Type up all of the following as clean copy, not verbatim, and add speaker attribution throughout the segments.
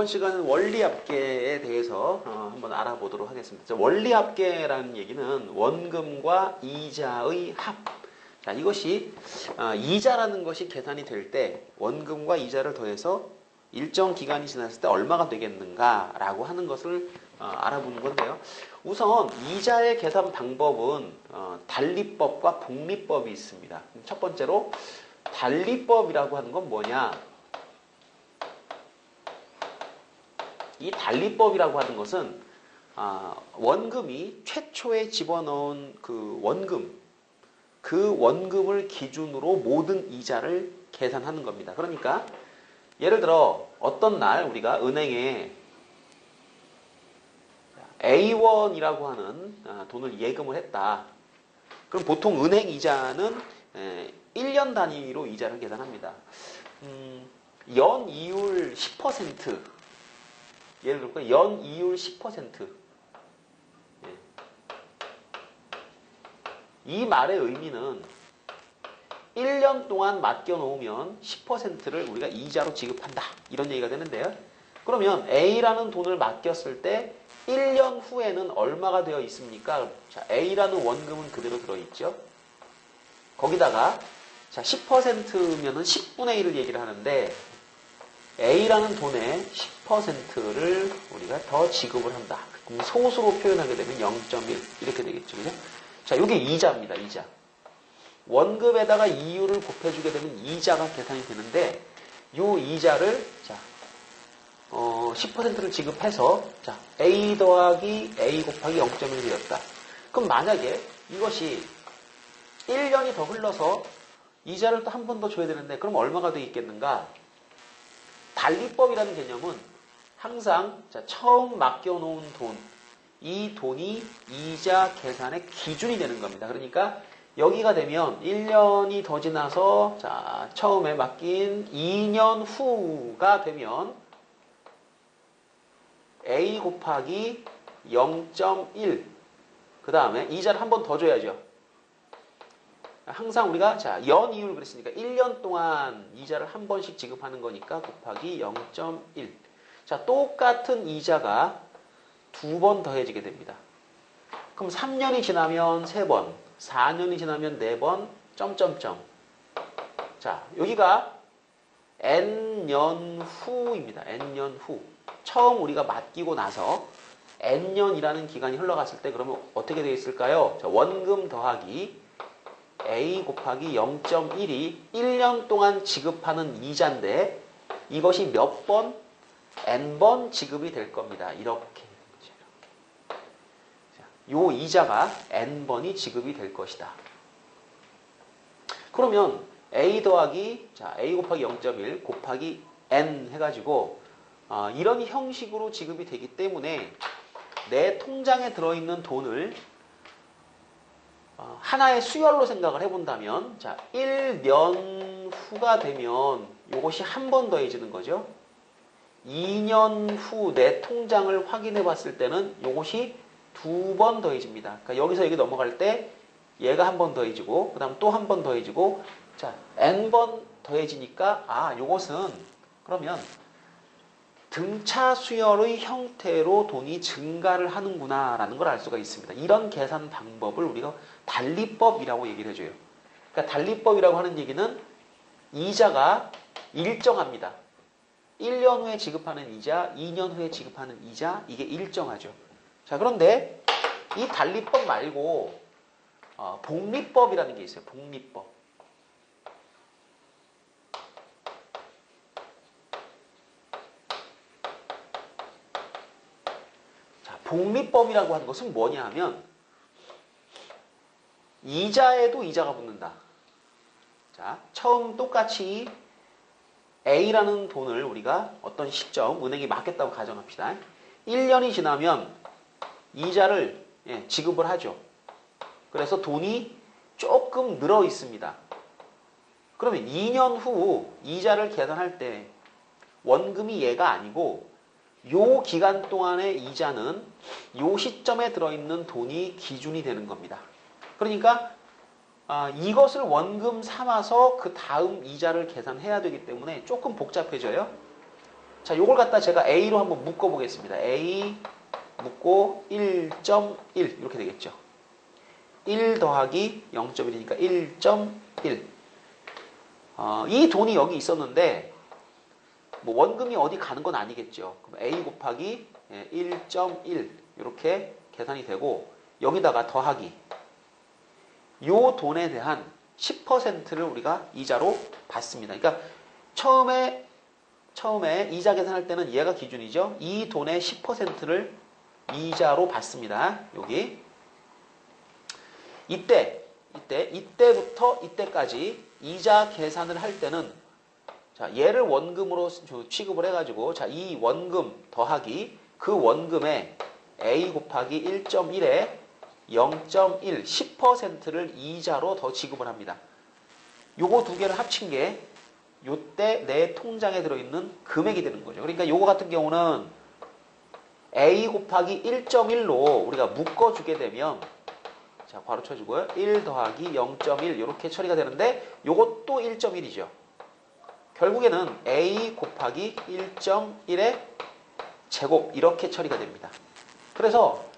Speaker 1: 이번 시간은 원리합계에 대해서 한번 알아보도록 하겠습니다. 원리합계라는 얘기는 원금과 이자의 합. 자, 이것이 이자라는 것이 계산이 될 때 원금과 이자를 더해서 일정 기간이 지났을 때 얼마가 되겠는가라고 하는 것을 알아보는 건데요. 우선 이자의 계산 방법은 단리법과 복리법이 있습니다. 첫 번째로 단리법이라고 하는 건 뭐냐? 이 단리법이라고 하는 것은 원금이 최초에 집어넣은 그 원금을 기준으로 모든 이자를 계산하는 겁니다. 그러니까 예를 들어 어떤 날 우리가 은행에 A1이라고 하는 돈을 예금을 했다. 그럼 보통 은행 이자는 1년 단위로 이자를 계산합니다. 연이율 10%, 예를 들어 연이율 10%. 이 말의 의미는 1년 동안 맡겨놓으면 10%를 우리가 이자로 지급한다. 이런 얘기가 되는데요. 그러면 A라는 돈을 맡겼을 때 1년 후에는 얼마가 되어 있습니까? 자, A라는 원금은 그대로 들어있죠. 거기다가 자, 10%면은 10분의 1을 얘기를 하는데 A라는 돈의 10%를 우리가 더 지급을 한다. 그럼 소수로 표현하게 되면 0.1 이렇게 되겠죠. 그죠? 자, 이게 이자입니다. 이자. 원금에다가 이율을 곱해주게 되면 이자가 계산이 되는데 이 이자를 자, 10%를 지급해서 자, A 더하기 A 곱하기 0.1이 되었다. 그럼 만약에 이것이 1년이 더 흘러서 이자를 또 한 번 더 줘야 되는데 그럼 얼마가 돼 있겠는가? 단리법이라는 개념은 항상 자, 처음 맡겨놓은 돈, 이 돈이 이자 계산의 기준이 되는 겁니다. 그러니까 여기가 되면 1년이 더 지나서 자, 처음에 맡긴 2년 후가 되면 A 곱하기 0.1 그 다음에 이자를 한 번 더 줘야죠. 항상 우리가 자, 연이율 그랬으니까 1년 동안 이자를 한 번씩 지급하는 거니까 곱하기 0.1. 자, 똑같은 이자가 두 번 더해지게 됩니다. 그럼 3년이 지나면 3번, 4년이 지나면 4번, 점점점. 자, 여기가 N년 후입니다. N년 후. 처음 우리가 맡기고 나서 N년이라는 기간이 흘러갔을 때 그러면 어떻게 되어 있을까요? 자, 원금 더하기 A 곱하기 0.1이 1년 동안 지급하는 이자인데 이것이 몇 번? N번 지급이 될 겁니다. 이렇게. 요 이자가 N번이 지급이 될 것이다. 그러면 A 더하기 자, A 곱하기 0.1 곱하기 N 해가지고 이런 형식으로 지급이 되기 때문에 내 통장에 들어있는 돈을 하나의 수열로 생각을 해본다면 자, 1년 후가 되면 이것이 한 번 더해지는 거죠. 2년 후 내 통장을 확인해 봤을 때는 이것이 두 번 더해집니다. 그러니까 여기서 여기 넘어갈 때 얘가 한 번 더해지고 그 다음 또 한 번 더해지고 자, N번 더해지니까 요것은 그러면 등차 수열의 형태로 돈이 증가를 하는구나 라는 걸 알 수가 있습니다. 이런 계산 방법을 우리가 단리법이라고 얘기를 해줘요. 그러니까 단리법이라고 하는 얘기는 이자가 일정합니다. 1년 후에 지급하는 이자, 2년 후에 지급하는 이자, 이게 일정하죠. 자, 그런데 이 단리법 말고 복리법이라는 게 있어요. 복리법. 자, 복리법이라고 하는 것은 뭐냐 하면 이자에도 이자가 붙는다. 자, 처음 똑같이 A라는 돈을 우리가 어떤 시점 은행에 맡겼다고 가정합시다. 1년이 지나면 이자를 지급을 하죠. 그래서 돈이 조금 늘어 있습니다. 그러면 2년 후 이자를 계산할 때 원금이 얘가 아니고 요 기간 동안의 이자는 요 시점에 들어있는 돈이 기준이 되는 겁니다. 그러니까 이것을 원금 삼아서 그 다음 이자를 계산해야 되기 때문에 조금 복잡해져요. 자, 요걸 갖다 제가 A로 한번 묶어 보겠습니다. A 묶고 1.1 이렇게 되겠죠. 1 더하기 0.1이니까 1.1. 이 돈이 여기 있었는데 뭐 원금이 어디 가는 건 아니겠죠. 그럼 A 곱하기 1.1 이렇게 계산이 되고 여기다가 더하기 요 돈에 대한 10%를 우리가 이자로 받습니다. 그러니까 처음에 이자 계산할 때는 얘가 기준이죠. 이 돈의 10%를 이자로 받습니다. 여기 이때부터 이때까지 이자 계산을 할 때는 자, 얘를 원금으로 취급을 해가지고 자, 이 원금 더하기 그 원금에 A 곱하기 1.1에 0.1, 10%를 이자로 더 지급을 합니다. 요거 두 개를 합친 게 요때 내 통장에 들어있는 금액이 되는 거죠. 그러니까 요거 같은 경우는 A 곱하기 1.1로 우리가 묶어주게 되면 자, 바로 쳐주고요. 1 더하기 0.1 이렇게 처리가 되는데 요것도 1.1이죠. 결국에는 A 곱하기 1.1의 제곱 이렇게 처리가 됩니다. 그래서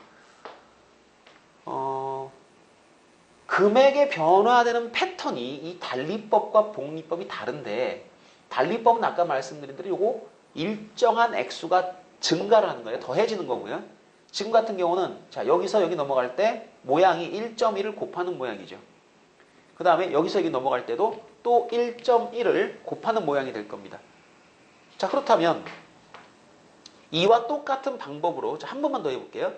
Speaker 1: 금액의 변화되는 패턴이 이 단리법과 복리법이 다른데 단리법은 아까 말씀드린 대로 요거 일정한 액수가 증가를 하는 거예요. 더해지는 거고요. 지금 같은 경우는 자, 여기서 여기 넘어갈 때 모양이 1.1을 곱하는 모양이죠. 그 다음에 여기서 여기 넘어갈 때도 또 1.1을 곱하는 모양이 될 겁니다. 자, 그렇다면 이와 똑같은 방법으로 자, 한 번만 더 해볼게요.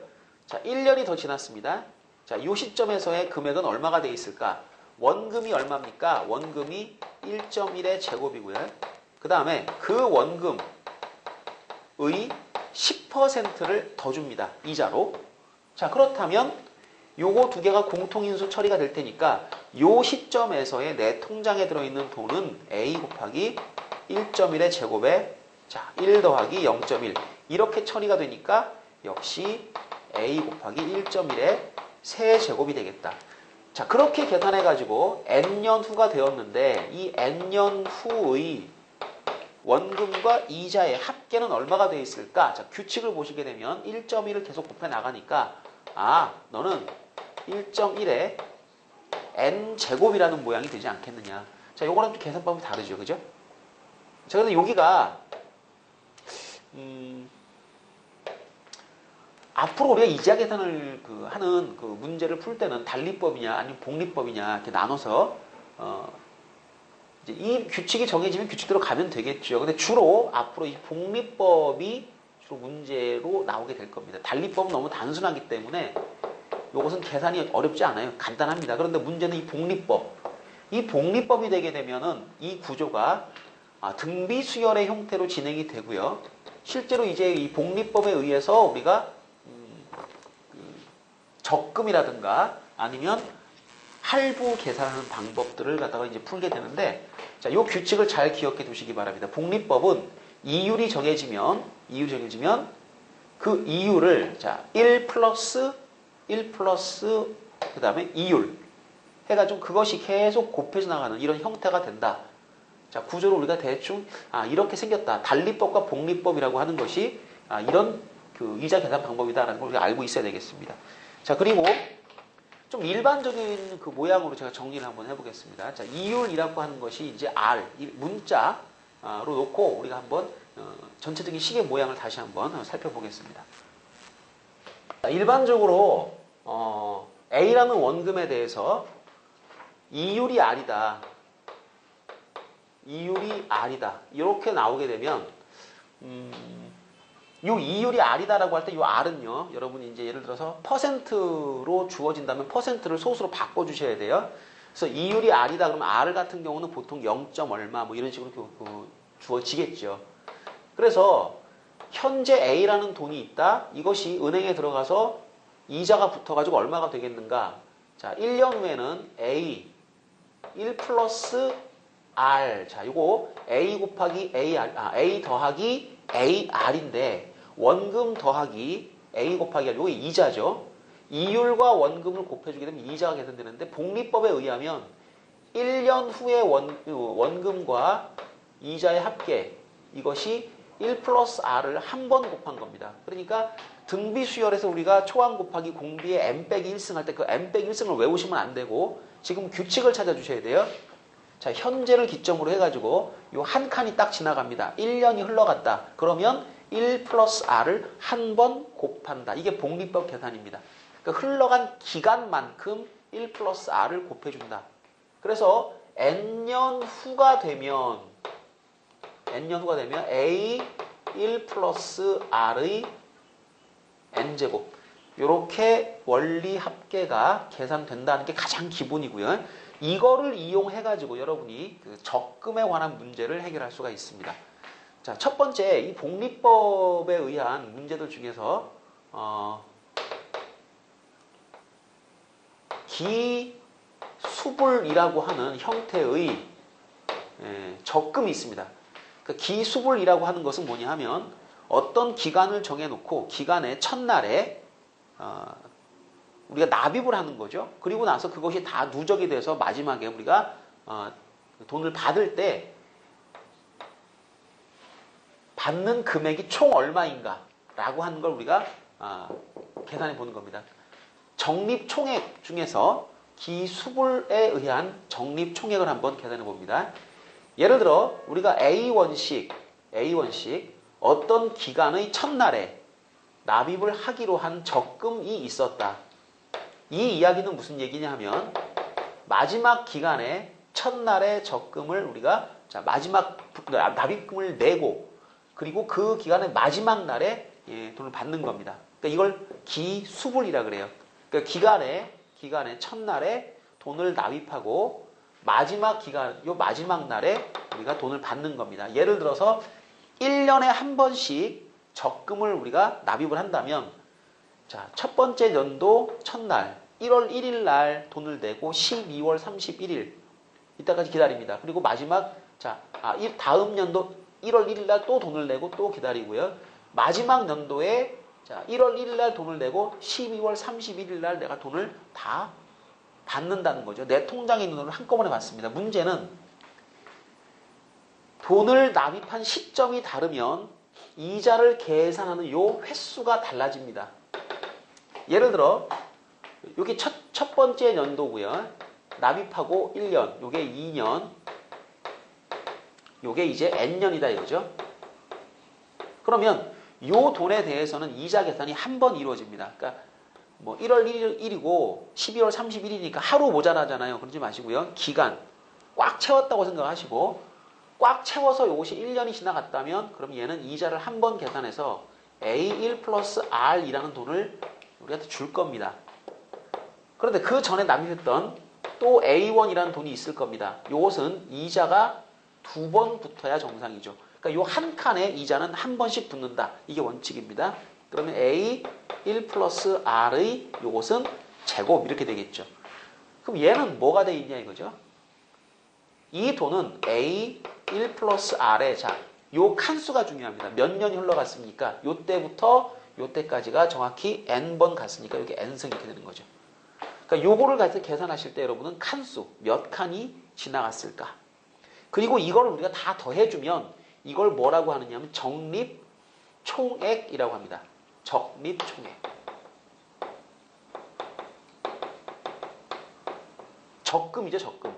Speaker 1: 자, 1년이 더 지났습니다. 자, 이 시점에서의 금액은 얼마가 돼 있을까? 원금이 얼마입니까? 원금이 1.1의 제곱이고요. 그 다음에 그 원금의 10%를 더 줍니다. 이자로. 자, 그렇다면 요거 두 개가 공통인수 처리가 될 테니까 요 시점에서의 내 통장에 들어있는 돈은 A 곱하기 1.1의 제곱에 자, 1 더하기 0.1 이렇게 처리가 되니까 역시 A 곱하기 1.1의 세제곱이 되겠다. 자, 그렇게 계산해가지고 N년 후가 되었는데 이 N년 후의 원금과 이자의 합계는 얼마가 되어 있을까? 자, 규칙을 보시게 되면 1.1을 계속 곱해 나가니까 너는 1.1에 N제곱이라는 모양이 되지 않겠느냐. 자, 요거랑 또 계산법이 다르죠. 그죠? 자, 근데 여기가 앞으로 우리가 이자 계산을 하는 그 문제를 풀 때는 단리법이냐 아니면 복리법이냐 이렇게 나눠서 이제 이 규칙이 정해지면 규칙대로 가면 되겠죠. 근데 주로 앞으로 이 복리법이 주로 문제로 나오게 될 겁니다. 단리법은 너무 단순하기 때문에 이것은 계산이 어렵지 않아요. 간단합니다. 그런데 문제는 이 복리법. 이 복리법이 되게 되면은 이 구조가 등비 수열의 형태로 진행이 되고요. 실제로 이제 이 복리법에 의해서 우리가 적금이라든가 아니면 할부 계산하는 방법들을 갖다가 이제 풀게 되는데 자, 요 규칙을 잘 기억해 두시기 바랍니다. 복리법은 이율이 정해지면 그 이율을 자, 1 플러스 그 다음에 이율 해가지고 그것이 계속 곱해져 나가는 이런 형태가 된다. 자, 구조를 우리가 대충 이렇게 생겼다. 단리법과 복리법이라고 하는 것이 이런 그 이자 계산 방법이다라는 걸 우리가 알고 있어야 되겠습니다. 자, 그리고 좀 일반적인 그 모양으로 제가 정리를 한번 해보겠습니다. 자, 이율이라고 하는 것이 이제 R, 문자로 놓고 우리가 한번 전체적인 시계 모양을 다시 한번 살펴보겠습니다. 자, 일반적으로 A라는 원금에 대해서 이율이 R이다. 이렇게 나오게 되면 요 이율이 R이다라고 할 때 요 R은요, 여러분이 이제 예를 들어서 퍼센트로 주어진다면 퍼센트를 소수로 바꿔주셔야 돼요. 그래서 이율이 R이다 그러면 R 같은 경우는 보통 0. 얼마 뭐 이런 식으로 주어지겠죠. 그래서 현재 A라는 돈이 있다. 이것이 은행에 들어가서 이자가 붙어가지고 얼마가 되겠는가? 자, 1년 후에는 A 1 플러스 R. 자, 요거 A 곱하기 A 더하기 AR인데 원금 더하기 A 곱하기 R, 요게 이자죠. 이율과 원금을 곱해주게 되면 이자가 계산되는데 복리법에 의하면 1년 후의 원금과 이자의 합계 이것이 1 플러스 R을 한 번 곱한 겁니다. 그러니까 등비 수열에서 우리가 초항 곱하기 공비의 n 빼기 1승 할 때 그 n 빼기 1승을 외우시면 안 되고 지금 규칙을 찾아주셔야 돼요. 자, 현재를 기점으로 해가지고 요 한 칸이 딱 지나갑니다. 1년이 흘러갔다. 그러면 1 플러스 R을 한 번 곱한다. 이게 복리법 계산입니다. 그러니까 흘러간 기간만큼 1 플러스 R을 곱해준다. 그래서 n년 후가 되면 A 1 플러스 R의 n제곱 이렇게 원리 합계가 계산된다는 게 가장 기본이고요. 이거를 이용해가지고 여러분이 그 적금에 관한 문제를 해결할 수가 있습니다. 자, 첫 번째 이 복리법에 의한 문제들 중에서 기수불이라고 하는 형태의 적금이 있습니다. 그 기수불이라고 하는 것은 뭐냐 하면 어떤 기간을 정해놓고 기간의 첫날에 우리가 납입을 하는 거죠. 그리고 나서 그것이 다 누적이 돼서 마지막에 우리가 돈을 받을 때 받는 금액이 총 얼마인가 라고 하는 걸 우리가 계산해 보는 겁니다. 적립총액 중에서 기수불에 의한 적립총액을 한번 계산해 봅니다. 예를 들어 우리가 A1씩 어떤 기간의 첫날에 납입을 하기로 한 적금이 있었다. 이 이야기는 무슨 얘기냐 하면 마지막 기간에 첫날의 적금을 우리가 마지막 납입금을 내고 그리고 그 기간의 마지막 날에 돈을 받는 겁니다. 그러니까 이걸 기수불이라 그래요. 그러니까 기간의 첫날에 돈을 납입하고 마지막 날에 우리가 돈을 받는 겁니다. 예를 들어서 1년에 한 번씩 적금을 우리가 납입을 한다면 자, 첫 번째 연도 첫날 1월 1일 날 돈을 내고 12월 31일 이때까지 기다립니다. 그리고 마지막 다음 연도 1월 1일 날 또 돈을 내고 또 기다리고요. 마지막 연도에 1월 1일 날 돈을 내고 12월 31일 날 내가 돈을 다 받는다는 거죠. 내 통장에 있는 돈을 한꺼번에 받습니다. 문제는 돈을 납입한 시점이 다르면 이자를 계산하는 요 횟수가 달라집니다. 예를 들어 여기 첫 번째 연도고요. 납입하고 1년, 요게 2년, 요게 이제 n년이다 이거죠. 그러면 요 돈에 대해서는 이자 계산이 한 번 이루어집니다. 그러니까 뭐 1월 1일이고 12월 31일이니까 하루 모자라잖아요. 그러지 마시고요. 기간 꽉 채웠다고 생각하시고 꽉 채워서 요것이 1년이 지나갔다면 그럼 얘는 이자를 한 번 계산해서 A1 플러스 R이라는 돈을 우리한테 줄 겁니다. 그런데 그 전에 납입했던 또 A1이라는 돈이 있을 겁니다. 요것은 이자가 두 번 붙어야 정상이죠. 그러니까 요 한 칸에 이자는 한 번씩 붙는다. 이게 원칙입니다. 그러면 A1 플러스 R의 요것은 제곱 이렇게 되겠죠. 그럼 얘는 뭐가 돼 있냐 이거죠. 이 돈은 A1 플러스 R에 요 칸수가 중요합니다. 몇 년이 흘러갔습니까? 요 때부터 요 때까지가 정확히 n번 갔으니까 여기 n승 이렇게 되는 거죠. 그러니까 요거를 가지고 계산하실 때 여러분은 칸수 몇 칸이 지나갔을까? 그리고 이걸 우리가 다 더해주면 이걸 뭐라고 하느냐면 적립총액이라고 합니다. 적립총액. 적금이죠, 적금.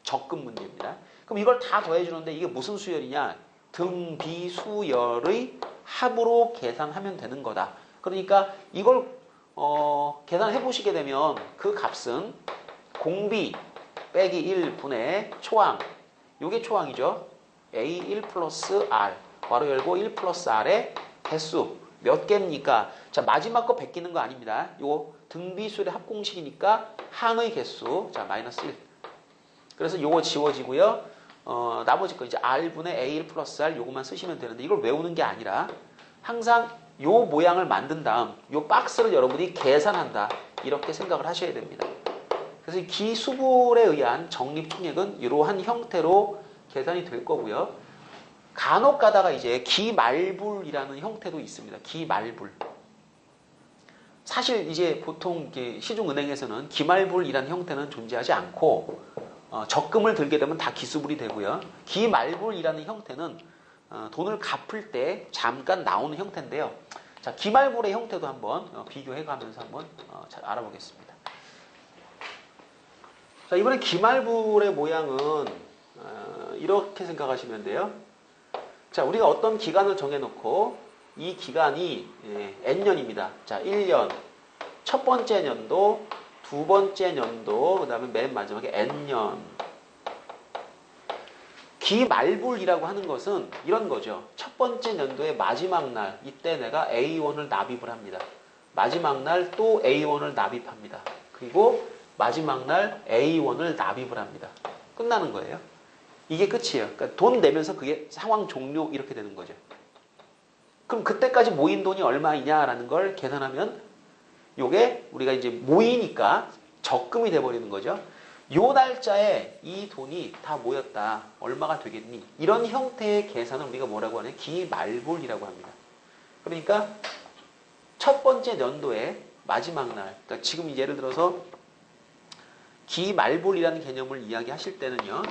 Speaker 1: 적금 문제입니다. 그럼 이걸 다 더해주는데 이게 무슨 수열이냐? 등비수열의 합으로 계산하면 되는 거다. 그러니까 이걸 계산해 보시게 되면 그 값은 공비 빼기 1분의 초항. 요게 초항이죠. A1 플러스 R. 괄호 열고 1 플러스 R의 개수. 몇 개입니까? 자, 마지막 거 베끼는 거 아닙니다. 요 등비수열의 합공식이니까 항의 개수. 자, 마이너스 1. 그래서 요거 지워지고요. 나머지 거 이제 R분의 A1 플러스 R 요것만 쓰시면 되는데 이걸 외우는 게 아니라 항상 요 모양을 만든 다음 요 박스를 여러분이 계산한다. 이렇게 생각을 하셔야 됩니다. 그래서 기수불에 의한 적립총액은 이러한 형태로 계산이 될 거고요. 간혹 가다가 이제 기말불이라는 형태도 있습니다. 기말불. 사실 이제 보통 시중은행에서는 기말불이라는 형태는 존재하지 않고 적금을 들게 되면 다 기수불이 되고요. 기말불이라는 형태는 돈을 갚을 때 잠깐 나오는 형태인데요. 자, 기말불의 형태도 한번 비교해가면서 한번 잘 알아보겠습니다. 자, 이번에 기말불의 모양은 이렇게 생각하시면 돼요. 자, 우리가 어떤 기간을 정해놓고 이 기간이 N년입니다. 자, 1년, 첫 번째 년도, 두 번째 년도, 그 다음에 맨 마지막에 N년. 기말불이라고 하는 것은 이런 거죠. 첫 번째 년도의 마지막 날, 이때 내가 A1을 납입을 합니다. 마지막 날 또 A1을 납입합니다. 그리고 마지막 날 A1을 납입을 합니다. 끝나는 거예요. 이게 끝이에요. 그러니까 돈 내면서 그게 상황 종료 이렇게 되는 거죠. 그럼 그때까지 모인 돈이 얼마이냐라는 걸 계산하면 요게 우리가 이제 모이니까 적금이 돼버리는 거죠. 요 날짜에 이 돈이 다 모였다. 얼마가 되겠니? 이런 형태의 계산을 우리가 뭐라고 하냐? 기말불이라고 합니다. 그러니까 첫 번째 연도의 마지막 날, 그러니까 지금 예를 들어서 기말불이라는 개념을 이야기하실 때는요.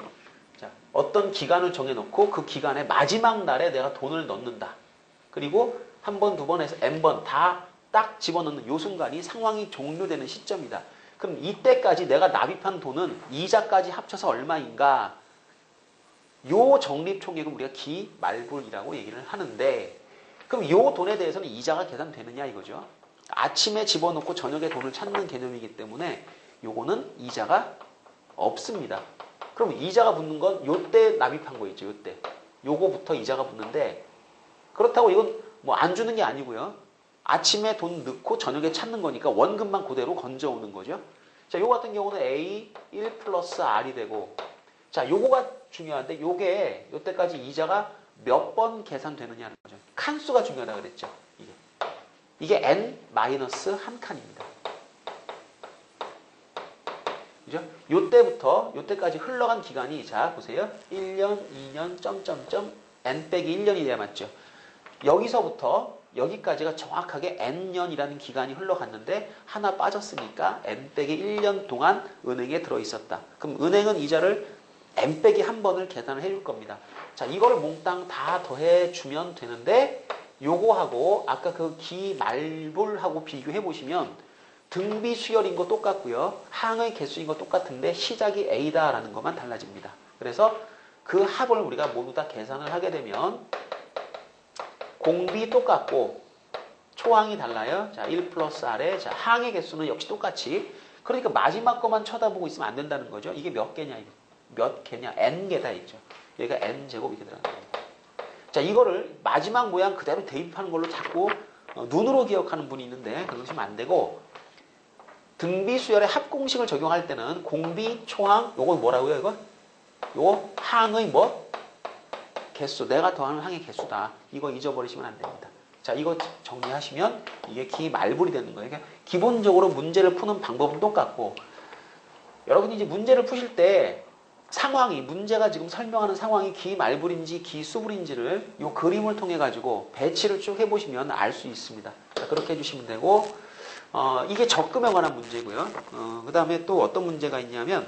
Speaker 1: 자, 어떤 기간을 정해놓고 그 기간의 마지막 날에 내가 돈을 넣는다. 그리고 한 번, 두 번 해서 N번 다 딱 집어넣는 요 순간이 상황이 종료되는 시점이다. 그럼 이때까지 내가 납입한 돈은 이자까지 합쳐서 얼마인가? 요 적립총액은 우리가 기말불이라고 얘기를 하는데 그럼 요 돈에 대해서는 이자가 계산되느냐 이거죠. 아침에 집어넣고 저녁에 돈을 찾는 개념이기 때문에 요거는 이자가 없습니다. 그럼 이자가 붙는 건 요때 납입한 거 있죠. 요때. 요거부터 이자가 붙는데 그렇다고 이건 뭐 안 주는 게 아니고요. 아침에 돈 넣고 저녁에 찾는 거니까 원금만 그대로 건져오는 거죠. 자, 요거 같은 경우는 A 1 플러스 R이 되고 자, 요거가 중요한데 요게 요때까지 이자가 몇 번 계산되느냐는 거죠. 칸수가 중요하다고 그랬죠. 이게 N 마이너스 한 칸입니다. 그죠? 요때부터 요때까지 흘러간 기간이 자, 보세요. 1년, 2년, 점점점 N 빼기 1년이 돼야 맞죠. 여기서부터 여기까지가 정확하게 N년이라는 기간이 흘러갔는데 하나 빠졌으니까 N 빼기 1년 동안 은행에 들어있었다. 그럼 은행은 이자를 N 빼기 한 번을 계산을 해줄 겁니다. 자, 이걸 몽땅 다 더해주면 되는데 요거하고 아까 그 기말불하고 비교해 보시면 등비 수열인 거 똑같고요. 항의 개수인 거 똑같은데 시작이 A다라는 것만 달라집니다. 그래서 그 합을 우리가 모두 다 계산을 하게 되면 공비 똑같고 초항이 달라요. 자, 1 플러스 R에 자, 항의 개수는 역시 똑같이. 그러니까 마지막 것만 쳐다보고 있으면 안 된다는 거죠. 이게 몇 개냐? 몇 개냐? N개다 있죠. 여기가 N제곱 이렇게 들어가는 거예요. 자, 이거를 마지막 모양 그대로 대입하는 걸로 자꾸 눈으로 기억하는 분이 있는데 그러시면 안 되고 등비수열의 합공식을 적용할 때는 공비, 초항, 요거 뭐라고요? 요거 항의 뭐? 개수, 내가 더하는 항의 개수다. 이거 잊어버리시면 안 됩니다. 자, 이거 정리하시면 이게 기말불이 되는 거예요. 그러니까 기본적으로 문제를 푸는 방법은 똑같고 여러분이 이제 문제를 푸실 때 상황이 문제가 지금 설명하는 상황이 기말불인지 기수불인지를 이 그림을 통해 가지고 배치를 쭉 해보시면 알 수 있습니다. 자, 그렇게 해주시면 되고 이게 적금에 관한 문제고요. 그 다음에 또 어떤 문제가 있냐면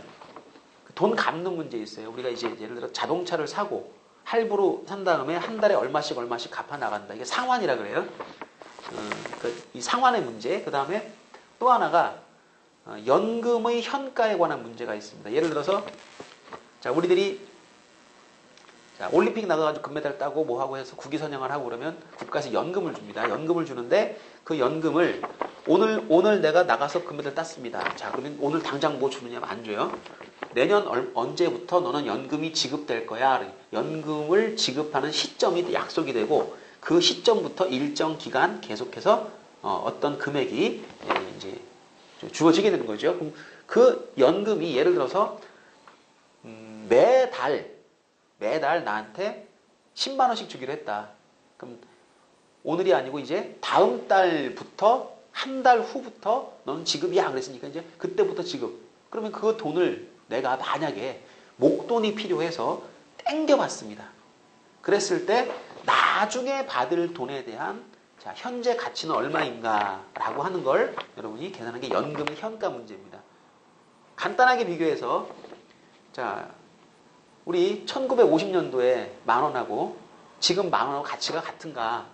Speaker 1: 돈 갚는 문제 있어요. 우리가 이제 예를 들어 자동차를 사고 할부로 산 다음에 한 달에 얼마씩 갚아 나간다. 이게 상환이라 그래요. 이 상환의 문제. 그 다음에 또 하나가 연금의 현가에 관한 문제가 있습니다. 예를 들어서 자, 우리들이 자, 올림픽 나가가지고 금메달 따고 뭐하고 해서 국위선양을 하고 그러면 국가에서 연금을 줍니다. 연금을 주는데 그 연금을 오늘 내가 나가서 금메달 땄습니다. 자, 그러면 오늘 당장 뭐 주느냐면 안 줘요. 내년 언제부터 너는 연금이 지급될 거야. 연금을 지급하는 시점이 약속이 되고 그 시점부터 일정 기간 계속해서 어떤 금액이 이제 주어지게 되는 거죠. 그럼 그 연금이 예를 들어서 매달 나한테 10만 원씩 주기로 했다. 그럼 오늘이 아니고 이제 다음 달부터 한 달 후부터 너는 지급이야 그랬으니까 이제 그때부터 지급. 그러면 그 돈을 내가 만약에 목돈이 필요해서 땡겨봤습니다. 그랬을 때 나중에 받을 돈에 대한 자, 현재 가치는 얼마인가 라고 하는 걸 여러분이 계산하는 게 연금의 현가 문제입니다. 간단하게 비교해서 자, 우리 1950년도에 만원하고 지금 10,000원하고 가치가 같은가?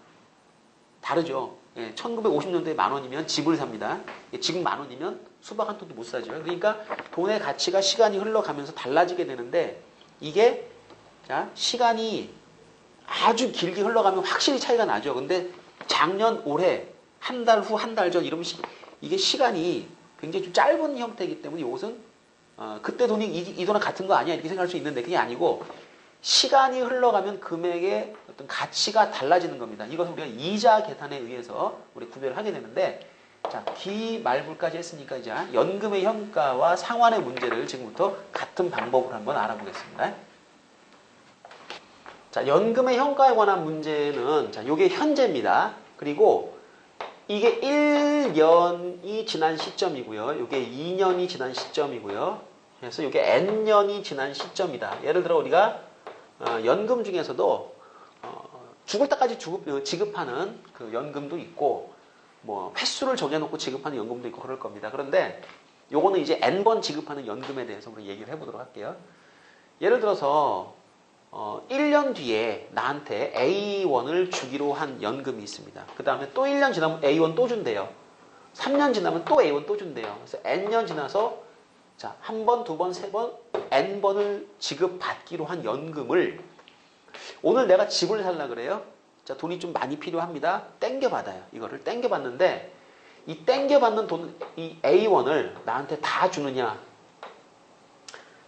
Speaker 1: 다르죠. 예, 1950년도에 10,000원이면 집을 삽니다. 예, 지금 10,000원이면 수박 한 통도 못 사죠. 그러니까 돈의 가치가 시간이 흘러가면서 달라지게 되는데 이게 자, 시간이 아주 길게 흘러가면 확실히 차이가 나죠. 근데 작년, 올해, 한 달 후, 한 달 전 이러면 이게 시간이 굉장히 좀 짧은 형태이기 때문에 이것은 그때 돈이 이 돈은 같은 거 아니야 이렇게 생각할 수 있는데 그게 아니고 시간이 흘러가면 금액의 어떤 가치가 달라지는 겁니다. 이것은 우리가 이자 계산에 의해서 우리 구별을 하게 되는데 자, 기말불까지 했으니까 이제 연금의 현가와 상환의 문제를 지금부터 같은 방법으로 한번 알아보겠습니다. 자, 연금의 현가에 관한 문제는 자, 요게 현재입니다. 그리고 이게 1년이 지난 시점이고요. 요게 2년이 지난 시점이고요. 그래서 요게 N년이 지난 시점이다. 예를 들어 우리가 연금 중에서도 죽을 때까지 지급하는 그 연금도 있고 뭐 횟수를 정해놓고 지급하는 연금도 있고 그럴 겁니다. 그런데 요거는 이제 N번 지급하는 연금에 대해서 우리 얘기를 해보도록 할게요. 예를 들어서 1년 뒤에 나한테 A1을 주기로 한 연금이 있습니다. 그 다음에 또 1년 지나면 A1 또 준대요. 3년 지나면 또 A1 또 준대요. 그래서 N년 지나서 자, 한 번, 두 번, 세 번, N번을 지급받기로 한 연금을 오늘 내가 집을 살라 그래요. 자, 돈이 좀 많이 필요합니다. 땡겨받아요. 이거를 땡겨받는데 이 땡겨받는 돈, 이 A1을 나한테 다 주느냐?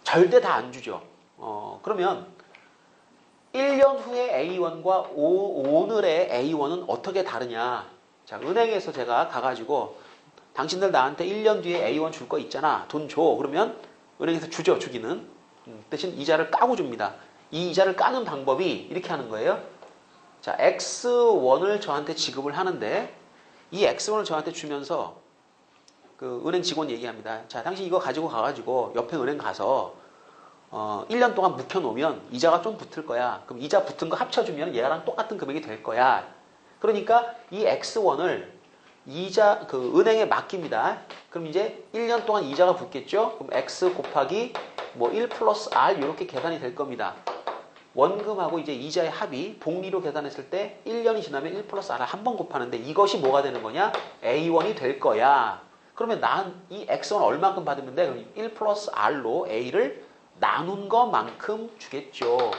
Speaker 1: 절대 다 안 주죠. 그러면 1년 후에 A1과 오늘의 A1은 어떻게 다르냐? 자, 은행에서 제가 가가지고 당신들 나한테 1년 뒤에 A1 줄 거 있잖아. 돈 줘. 그러면 은행에서 주죠. 주기는. 대신 이자를 까고 줍니다. 이 이자를 까는 방법이 이렇게 하는 거예요. 자, X1을 저한테 지급을 하는데 이 X1을 저한테 주면서 그 은행 직원이 얘기합니다. 자, 당신 이거 가지고 가가지고 옆에 은행 가서 1년 동안 묵혀놓으면 이자가 좀 붙을 거야. 그럼 이자 붙은 거 합쳐주면 얘랑 똑같은 금액이 될 거야. 그러니까 이 X1을 이자 그 은행에 맡깁니다. 그럼 이제 1년 동안 이자가 붙겠죠. 그럼 X 곱하기 뭐 1 플러스 R 이렇게 계산이 될 겁니다. 원금하고 이제 이자의 합이 복리로 계산했을 때 1년이 지나면 1 플러스 R을 한 번 곱하는데 이것이 뭐가 되는 거냐? A1이 될 거야. 그러면 난 이 X1 얼만큼 받으면 돼? 그럼 1 플러스 R로 A를 나눈 것만큼 주겠죠.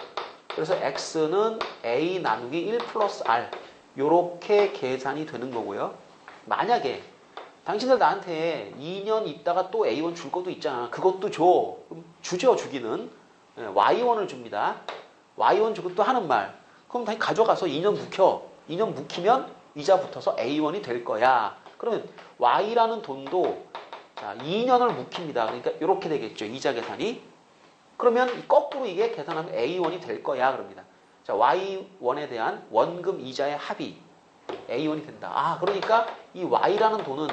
Speaker 1: 그래서 X는 A 나누기 1 플러스 R 요렇게 계산이 되는 거고요. 만약에 당신들 나한테 2년 있다가 또 A1 줄 것도 있잖아. 그것도 줘. 그럼 주죠. 주기는. Y1을 줍니다. Y1 주고 또 하는 말. 그럼 다시 가져가서 2년 묵혀. 2년 묵히면 이자 붙어서 A1이 될 거야. 그러면 Y라는 돈도 자, 2년을 묵힙니다. 그러니까 이렇게 되겠죠. 이자 계산이. 그러면 거꾸로 이게 계산하면 A1이 될 거야. 그럽니다. 자, Y1에 대한 원금 이자의 합이 A1이 된다. 아, 그러니까 이 Y라는 돈은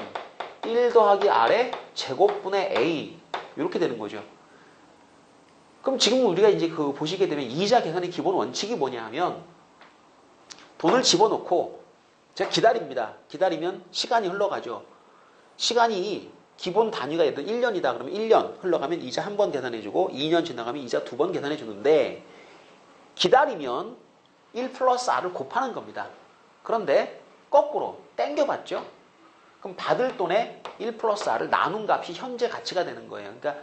Speaker 1: 1 더하기 R의 제곱분의 A 이렇게 되는 거죠. 그럼 지금 우리가 이제 그 보시게 되면 이자 계산의 기본 원칙이 뭐냐 하면 돈을 집어넣고 제가 기다립니다. 기다리면 시간이 흘러가죠. 시간이 기본 단위가 예를 들어 1년이다. 그러면 1년 흘러가면 이자 한 번 계산해주고 2년 지나가면 이자 2번 계산해주는데 기다리면 1 플러스 R을 곱하는 겁니다. 그런데 거꾸로 땡겨봤죠? 그럼 받을 돈에 1 플러스 R을 나눈 값이 현재 가치가 되는 거예요. 그러니까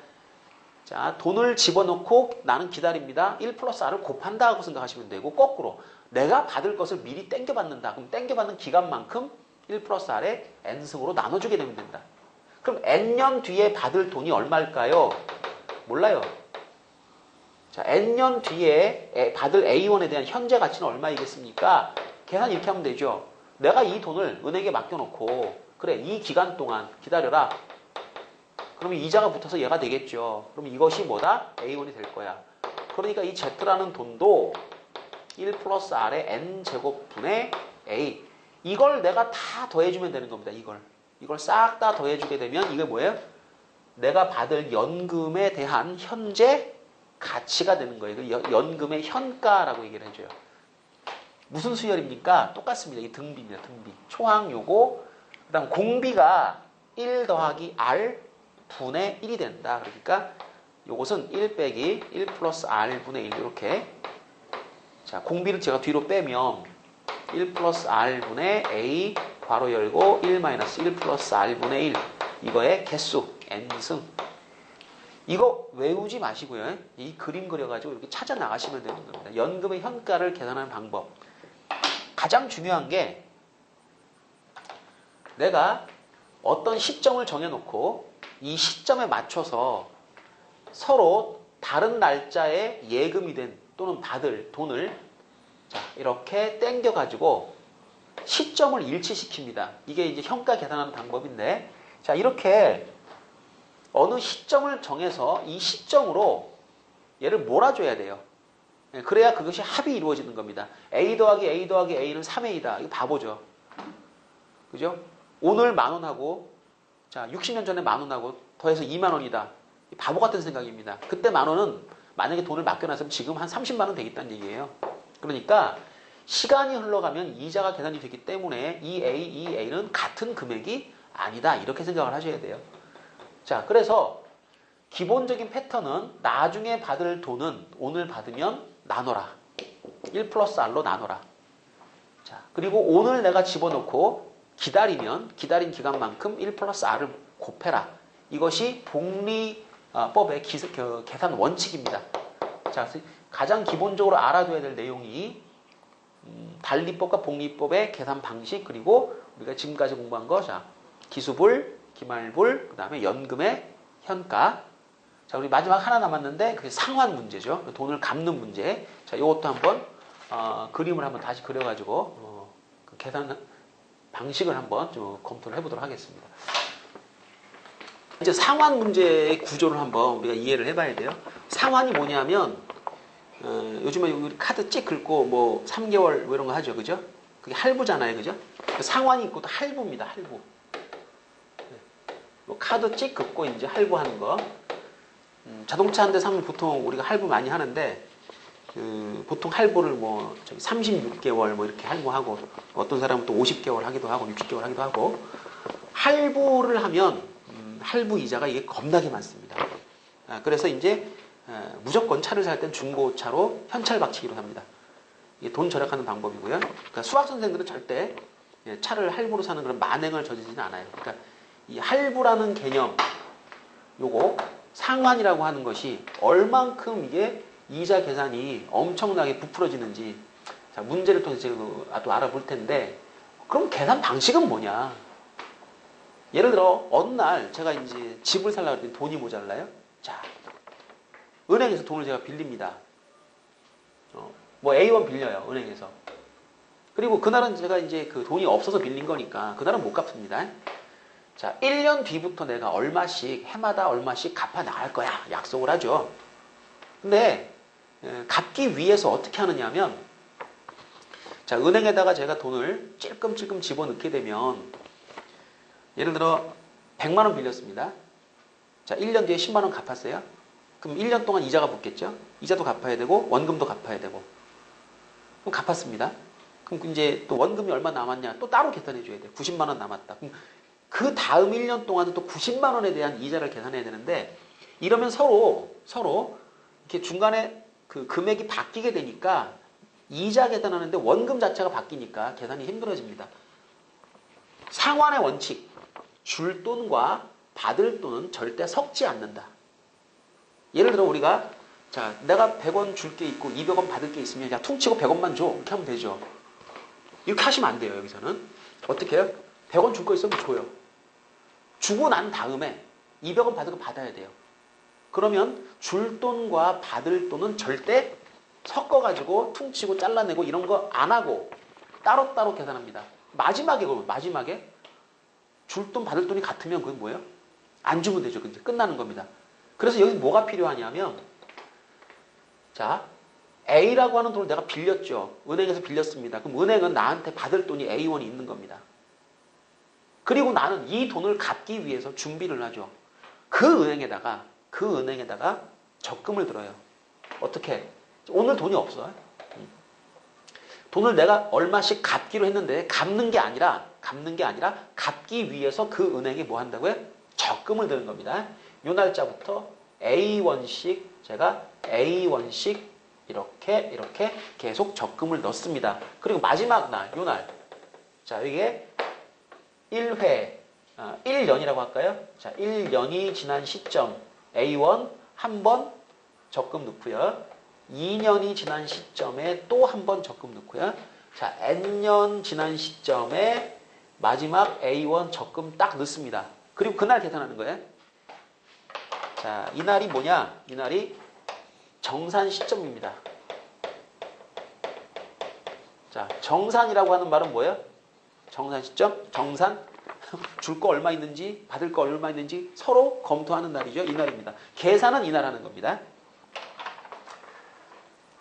Speaker 1: 자, 돈을 집어넣고 나는 기다립니다. 1 플러스 R을 곱한다고 생각하시면 되고 거꾸로 내가 받을 것을 미리 땡겨받는다. 그럼 땡겨받는 기간만큼 1 플러스 R의 N승으로 나눠주게 되면 된다. 그럼 N년 뒤에 받을 돈이 얼마일까요? 몰라요. 자, N년 뒤에 받을 A1에 대한 현재 가치는 얼마이겠습니까? 계산 이렇게 하면 되죠. 내가 이 돈을 은행에 맡겨놓고 그래 이 기간 동안 기다려라. 그러면 이자가 붙어서 얘가 되겠죠. 그럼 이것이 뭐다? A1이 될 거야. 그러니까 이 Z라는 돈도 1 플러스 R의 N제곱분의 A 이걸 내가 다 더해주면 되는 겁니다. 이걸 싹 다 더해주게 되면 이게 뭐예요? 내가 받을 연금에 대한 현재 가치가 되는 거예요. 연금의 현가라고 얘기를 해줘요. 무슨 수열입니까? 똑같습니다. 이 등비입니다. 등비. 초항 요거 그 다음 공비가 1 더하기 R 분의 1이 된다. 그러니까 요것은 1 빼기 1 플러스 R 분의 1 이렇게 자 자, 공비를 제가 뒤로 빼면 1 플러스 r분의 a 괄호 열고 1 마이너스 1 플러스 r분의 1 이거의 개수 n승. 이거 외우지 마시고요. 이 그림 그려가지고 이렇게 찾아 나가시면 되는 겁니다. 연금의 현가를 계산하는 방법. 가장 중요한 게 내가 어떤 시점을 정해놓고 이 시점에 맞춰서 서로 다른 날짜에 예금이 된 또는 받을 돈을 자, 이렇게 땡겨가지고 시점을 일치시킵니다. 이게 이제 현가 계산하는 방법인데 자, 이렇게 어느 시점을 정해서 이 시점으로 얘를 몰아줘야 돼요. 그래야 그것이 합이 이루어지는 겁니다. A 더하기 A 더하기 A는 3A다. 이거 바보죠. 그죠? 오늘 10,000원하고 자 60년 전에 10,000원하고 더해서 20,000원이다. 바보 같은 생각입니다. 그때 10,000원은 만약에 돈을 맡겨놨으면 지금 한 30만원 되겠다는 얘기예요. 그러니까 시간이 흘러가면 이자가 계산이 되기 때문에 이 A는 같은 금액이 아니다. 이렇게 생각을 하셔야 돼요. 자, 그래서 기본적인 패턴은 나중에 받을 돈은 오늘 받으면 나눠라. 1 플러스 R로 나눠라. 자, 그리고 오늘 내가 집어넣고 기다리면 기다린 기간만큼 1 플러스 R을 곱해라. 이것이 복리법의 계산 원칙입니다. 자, 가장 기본적으로 알아둬야 될 내용이 달리법과 복리법의 계산 방식 그리고 우리가 지금까지 공부한 거 자, 기수불, 기말불, 그 다음에 연금의 현가. 자, 우리 마지막 하나 남았는데 그게 상환 문제죠. 돈을 갚는 문제. 자, 이것도 한번 그림을 한번 다시 그려가지고 그 계산 방식을 한번 좀 검토를 해보도록 하겠습니다. 이제 상환 문제의 구조를 한번 우리가 이해를 해봐야 돼요. 상환이 뭐냐면 요즘에 우리 카드 찍 긁고 뭐 3개월 뭐 이런 거 하죠, 그죠? 그게 할부잖아요, 그죠? 상환이 있고 또 할부입니다, 할부. 뭐 카드 찍 긁고 이제 할부하는 거. 자동차 한 대 사면 보통 우리가 할부 많이 하는데 보통 할부를 뭐 36개월 뭐 이렇게 할부하고 어떤 사람은 또 50개월 하기도 하고 60개월 하기도 하고 할부를 하면 할부 이자가 이게 겁나게 많습니다. 그래서 이제 무조건 차를 살 땐 중고차로 현찰박치기로 삽니다. 이게 돈 절약하는 방법이고요. 그러니까 수학 선생들은 절대 차를 할부로 사는 그런 만행을 저지르지는 않아요. 그러니까 이 할부라는 개념, 요거 상환이라고 하는 것이 얼만큼 이게 이자 계산이 엄청나게 부풀어지는지 자, 문제를 통해서 제가 또 알아볼 텐데 그럼 계산 방식은 뭐냐? 예를 들어 어느 날 제가 이제 집을 살려고 했더니 돈이 모자라요. 자, 은행에서 돈을 제가 빌립니다. 뭐 A1 빌려요, 은행에서. 그리고 그날은 제가 이제 그 돈이 없어서 빌린 거니까 그날은 못 갚습니다. 자, 1년 뒤부터 내가 얼마씩 해마다 얼마씩 갚아 나갈 거야 약속을 하죠. 근데 갚기 위해서 어떻게 하느냐면 자, 은행에다가 제가 돈을 찔끔찔끔 집어넣게 되면 예를 들어 100만 원 빌렸습니다. 자, 1년 뒤에 10만 원 갚았어요. 그럼 1년 동안 이자가 붙겠죠. 이자도 갚아야 되고 원금도 갚아야 되고. 그럼 갚았습니다. 그럼 이제 또 원금이 얼마 남았냐 또 따로 계산해 줘야 돼요. 90만 원 남았다. 그럼 그 다음 1년 동안은 또 90만 원에 대한 이자를 계산해야 되는데 이러면 서로 이렇게 중간에 그 금액이 바뀌게 되니까 이자 계산하는데 원금 자체가 바뀌니까 계산이 힘들어집니다. 상환의 원칙, 줄 돈과 받을 돈은 절대 섞지 않는다. 예를 들어 우리가 자, 내가 100원 줄 게 있고 200원 받을 게 있으면 야, 퉁치고 100원만 줘. 이렇게 하면 되죠. 이렇게 하시면 안 돼요. 여기서는. 어떻게 해요? 100원 줄 거 있으면 줘요. 주고 난 다음에 200원 받을 거 받아야 돼요. 그러면 줄 돈과 받을 돈은 절대 섞어가지고 퉁치고 잘라내고 이런 거 안 하고 따로따로 계산합니다. 마지막에 그러면 마지막에 줄 돈 받을 돈이 같으면 그건 뭐예요? 안 주면 되죠. 이제 끝나는 겁니다. 그래서 여기 뭐가 필요하냐면 자, A라고 하는 돈을 내가 빌렸죠. 은행에서 빌렸습니다. 그럼 은행은 나한테 받을 돈이 A1이 있는 겁니다. 그리고 나는 이 돈을 갚기 위해서 준비를 하죠. 그 은행에다가 적금을 들어요. 어떻게? 오늘 돈이 없어요. 돈을 내가 얼마씩 갚기로 했는데 갚는 게 아니라 갚기 위해서 그 은행에 뭐 한다고요? 적금을 드는 겁니다. 요 날짜부터 A1씩 제가 A1씩 이렇게 계속 적금을 넣습니다. 그리고 마지막 날, 요 날. 자, 이게 1회, 1년이라고 할까요? 자, 1년이 지난 시점 A1 한 번 적금 넣고요. 2년이 지난 시점에 또 한 번 적금 넣고요. 자, N년 지난 시점에 마지막 A1 적금 딱 넣습니다. 그리고 그날 계산하는 거예요. 자, 이 날이 뭐냐? 이 날이 정산 시점입니다. 자, 정산이라고 하는 말은 뭐예요? 정산 시점? 정산? 줄 거 얼마 있는지, 받을 거 얼마 있는지 서로 검토하는 날이죠. 이 날입니다. 계산은 이날 하는 겁니다.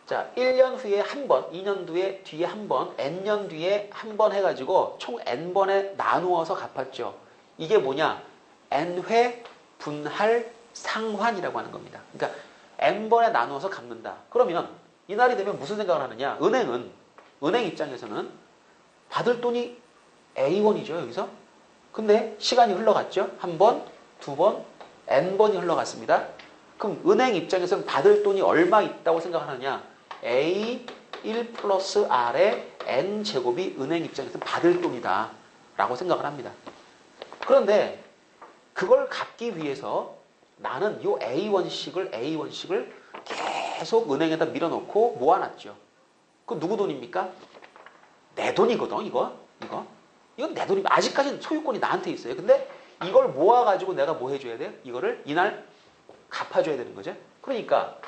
Speaker 1: 자, 1년 후에 한 번, 2년 뒤에 한 번, N년 뒤에 한 번 해가지고 총 N번에 나누어서 갚았죠. 이게 뭐냐? N회 분할 상환이라고 하는 겁니다. 그러니까 N번에 나누어서 갚는다. 그러면 이날이 되면 무슨 생각을 하느냐? 은행 입장에서는 받을 돈이 A1이죠, 여기서. 근데 시간이 흘러갔죠. 한 번, 두 번, N번이 흘러갔습니다. 그럼 은행 입장에서는 받을 돈이 얼마 있다고 생각하느냐? A1 플러스 R의 N제곱이 은행 입장에서는 받을 돈이다 라고 생각을 합니다. 그런데 그걸 갚기 위해서 나는 이 A1씩을 계속 은행에다 밀어놓고 모아놨죠. 그건 누구 돈입니까? 내 돈이거든, 이건 내 돈이 아직까지는 소유권이 나한테 있어요. 근데 이걸 모아가지고 내가 뭐 해줘야 돼? 이거를 이날 갚아줘야 되는 거죠. 그러니까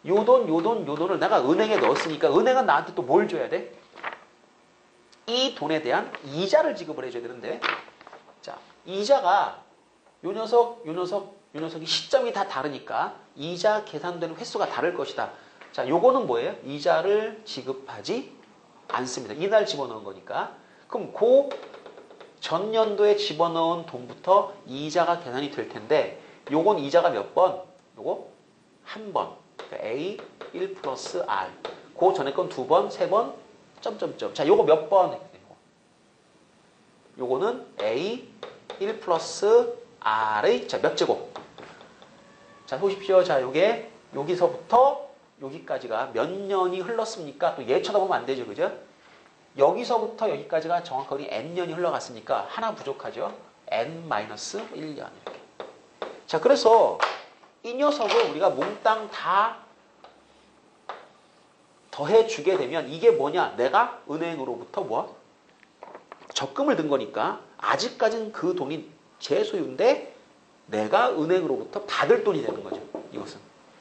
Speaker 1: 요 돈을 내가 은행에 넣었으니까 은행은 나한테 또 뭘 줘야 돼? 이 돈에 대한 이자를 지급을 해줘야 되는데, 자, 이자가 요 녀석이 시점이 다 다르니까 이자 계산되는 횟수가 다를 것이다. 자, 요거는 뭐예요? 이자를 지급하지 않습니다. 이날 집어넣은 거니까. 그럼 그 전년도에 집어넣은 돈부터 이자가 계산이 될 텐데, 요건 이자가 몇 번? 요거 한 번. 그러니까 A1 플러스 R. 그 전에 건 두 번, 세 번, 점점점. 자, 요거 몇 번? 요거는 A1 플러스 R의 자, 몇 제곱? 자, 보십시오. 자, 요게 여기서부터 여기까지가 몇 년이 흘렀습니까? 또 얘 쳐다보면 안 되죠. 그죠? 여기서부터 여기까지가 정확하게 N년이 흘러갔으니까 하나 부족하죠. N-1년 이렇게. 자, 그래서 이 녀석을 우리가 몽땅 다 더해주게 되면 이게 뭐냐? 내가 은행으로부터 뭐? 적금을 든 거니까 아직까지는 그 돈이 제 소유인데 내가 은행으로부터 받을 돈이 되는 거죠. 이것은.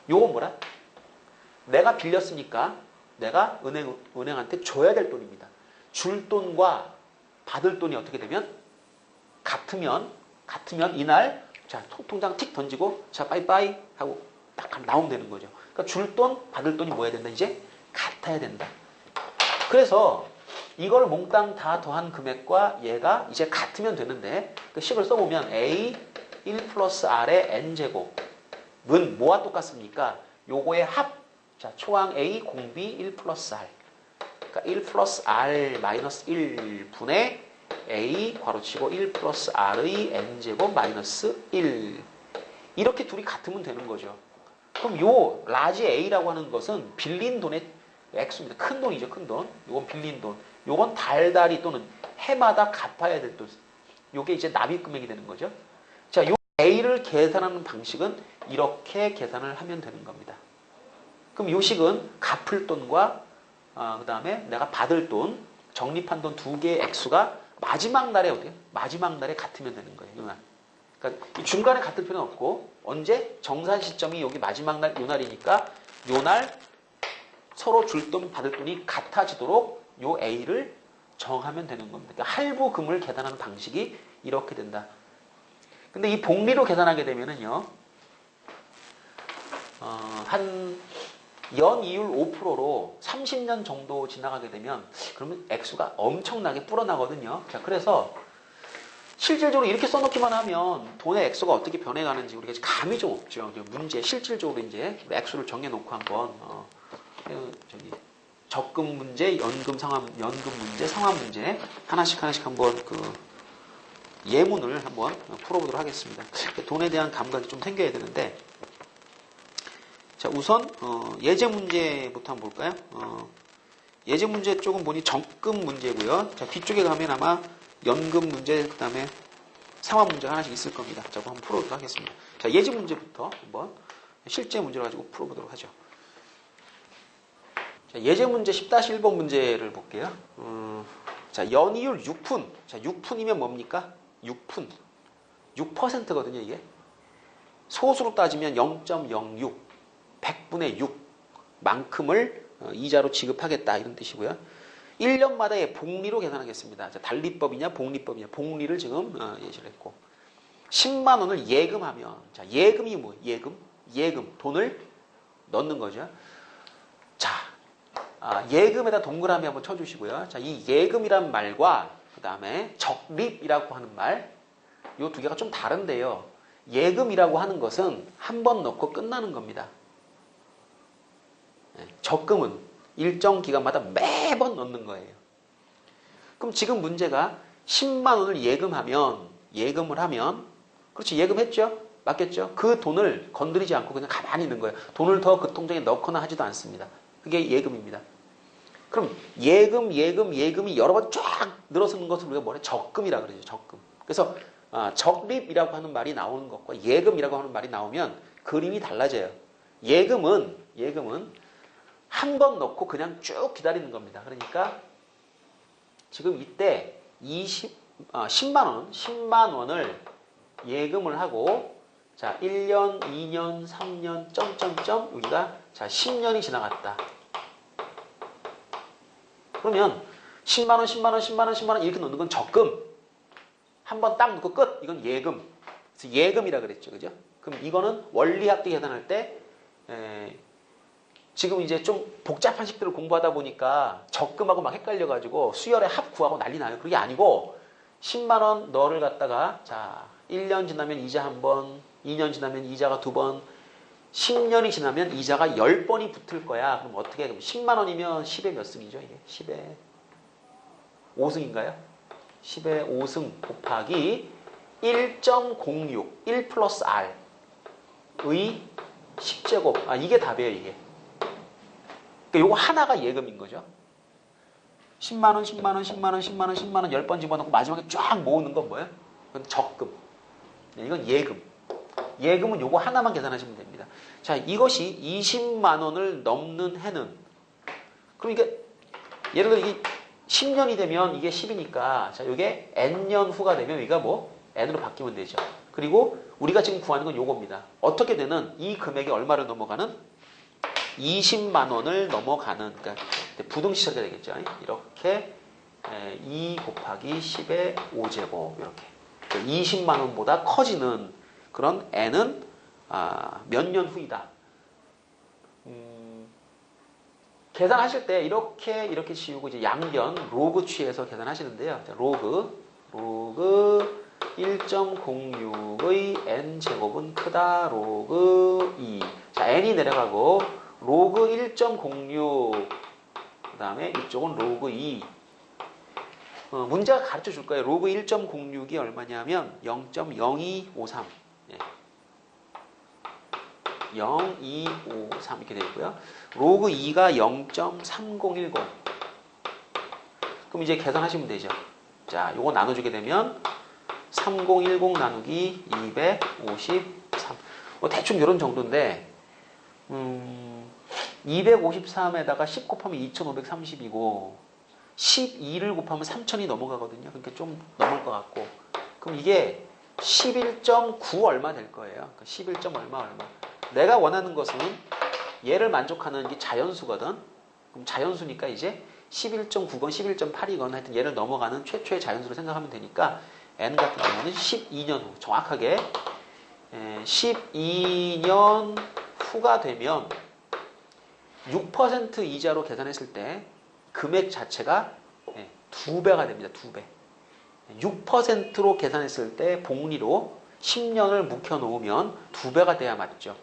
Speaker 1: 요건 뭐라? 내가 빌렸으니까 내가 은행한테 줘야 될 돈입니다. 줄 돈과 받을 돈이 어떻게 되면 같으면 이날 자, 통장 틱 던지고 자, 빠이빠이 하고 딱 나오면 되는 거죠. 그러니까 줄 돈, 받을 돈이 뭐 해야 된다? 이제 같아야 된다. 그래서 이걸 몽땅 다 더한 금액과 얘가 이제 같으면 되는데 그 식을 써보면 A 1 플러스 R의 N제곱은 뭐와 똑같습니까? 요거의 합. 자, 초항 A 공비 1 플러스 R. 그러니까 1 플러스 R 마이너스 1분의 A 괄호치고 1 플러스 R의 N제곱 마이너스 1. 이렇게 둘이 같으면 되는 거죠. 그럼 요 라지 A라고 하는 것은 빌린 돈의 액수입니다. 큰 돈이죠. 큰 돈. 요건 빌린 돈. 요건 달달이 또는 해마다 갚아야 될 돈. 요게 이제 납입 금액이 되는 거죠. 자, 요 A를 계산하는 방식은 이렇게 계산을 하면 되는 겁니다. 그럼 요 식은 갚을 돈과 그 다음에 내가 받을 돈, 적립한 돈 두 개의 액수가 마지막 날에 어떻게? 마지막 날에 같으면 되는 거예요. 요 날. 그러니까 이 중간에 같을 필요는 없고 언제? 정산 시점이 여기 마지막 날 요 날이니까 요 날 서로 줄 돈, 받을 돈이 같아지도록 요 A를 정하면 되는 겁니다. 그러니까 할부금을 계산하는 방식이 이렇게 된다. 근데 이 복리로 계산하게 되면은요, 한 연이율 5%로 30년 정도 지나가게 되면 그러면 액수가 엄청나게 불어나거든요. 자, 그래서 실질적으로 이렇게 써놓기만 하면 돈의 액수가 어떻게 변해가는지 우리가 감이 좀 없죠. 문제 실질적으로 이제 액수를 정해놓고 한번 적금 문제, 연금 문제, 상환 문제 하나씩 한번 그 예문을 한번 풀어보도록 하겠습니다. 돈에 대한 감각이 좀 생겨야 되는데, 자, 우선 예제 문제부터 한번 볼까요? 예제 문제 쪽은 보니 적금 문제고요. 자, 뒤쪽에 가면 아마 연금 문제, 그다음에 상황 문제가 하나씩 있을 겁니다. 자, 한번 풀어보도록 하겠습니다. 자, 예제 문제부터 한번 실제 문제를 가지고 풀어보도록 하죠. 자, 예제 문제 10-1번 문제를 볼게요. 자, 연이율 6푼. 자, 6푼이면 뭡니까? 6푼. 6%거든요, 이게. 소수로 따지면 0.06. 100분의 6만큼을 이자로 지급하겠다, 이런 뜻이고요. 1년마다의 복리로 계산하겠습니다. 자, 달리법이냐 복리법이냐. 복리를 지금 예시를 했고, 10만 원을 예금하면, 자, 예금이 뭐예요? 예금 돈을 넣는 거죠. 자, 예금에다 동그라미 한번 쳐주시고요. 자, 이 예금이란 말과 그 다음에 적립이라고 하는 말, 이 두 개가 좀 다른데요. 예금이라고 하는 것은 한 번 넣고 끝나는 겁니다. 적금은 일정 기간마다 매번 넣는 거예요. 그럼 지금 문제가 10만 원을 예금을 하면, 그렇지, 예금했죠? 맞겠죠? 그 돈을 건드리지 않고 그냥 가만히 있는 거예요. 돈을 더 그 통장에 넣거나 하지도 않습니다. 그게 예금입니다. 그럼 예금이 여러 번 쫙 늘어서는 것을 우리가 뭐래? 적금이라 그러죠. 적금. 그래서 적립이라고 하는 말이 나오는 것과 예금이라고 하는 말이 나오면 그림이 달라져요. 예금은 한 번 넣고 그냥 쭉 기다리는 겁니다. 그러니까 지금 이때 10만 원을 예금을 하고, 자, 1년, 2년, 3년, 점점점, 여기가, 자, 10년이 지나갔다. 그러면 10만 원 이렇게 넣는 건 적금. 한 번 딱 넣고 끝. 이건 예금. 그래서 예금이라 그랬죠. 그죠? 그럼 이거는 원리학도 계산할 때, 지금 이제 좀 복잡한 식들을 공부하다 보니까 적금하고 막 헷갈려가지고 수열의 합 구하고 난리 나요. 그게 아니고 10만 원 너를 갖다가, 자, 1년 지나면 이자 한 번, 2년 지나면 이자가 2번, 10년이 지나면 이자가 10번이 붙을 거야. 그럼 어떻게 해? 그럼 10만 원이면 10의 몇 승이죠? 이게 10의 5승인가요? 10의 5승 곱하기 1.06, 1 플러스 R의 10제곱. 이게 답이에요, 이게. 그러니까 요거 하나가 예금인 거죠. 10만 원, 10번 집어넣고 마지막에 쫙 모으는 건 뭐예요? 그건 적금. 이건 예금. 예금은 요거 하나만 계산하시면 됩니다. 자, 이것이 20만 원을 넘는 해는, 그럼 이게 예를 들어 이게 10년이 되면 이게 10이니까, 자, 요게 n년 후가 되면 여기가 뭐 n으로 바뀌면 되죠. 그리고 우리가 지금 구하는 건 요겁니다. 어떻게 되는 이 금액이 얼마를 넘어가는? 20만 원을 넘어가는, 그러니까 부등식이 되겠죠. 이렇게 2 곱하기 10의 5제곱, 이렇게 20만 원보다 커지는 그런 n은 몇 년 후이다. 계산하실 때 이렇게 지우고 이제 양변 로그 취해서 계산하시는데요. 자, 로그 1.06의 n제곱은 크다. 로그 2. 자, n이 내려가고 로그 1.06, 그 다음에 이쪽은 로그 2. 문제가 가르쳐 줄 거예요. 로그 1.06이 얼마냐면 0.0253. 0253 이렇게 되어 있고요. 로그 2가 0.3010. 그럼 이제 계산하시면 되죠. 자, 요거 나눠주게 되면 3010 나누기 253. 대충 이런 정도인데, 253에다가 10 곱하면 2530이고 12를 곱하면 3000이 넘어가거든요. 그러니까 좀 넘을 것 같고, 그럼 이게 11.9 얼마 될 거예요. 그러니까 11. 얼마. 내가 원하는 것은 얘를 만족하는 게 자연수거든. 그럼 자연수니까 이제 11.9건 11.8이건 하여튼 얘를 넘어가는 최초의 자연수로 생각하면 되니까 n 같은 경우는 12년 후, 정확하게 12년 후가 되면 6% 이자로 계산했을 때 금액 자체가 2배가 됩니다. 2배. 6%로 계산했을 때 복리로 10년을 묵혀놓으면 2배가 돼야 맞죠.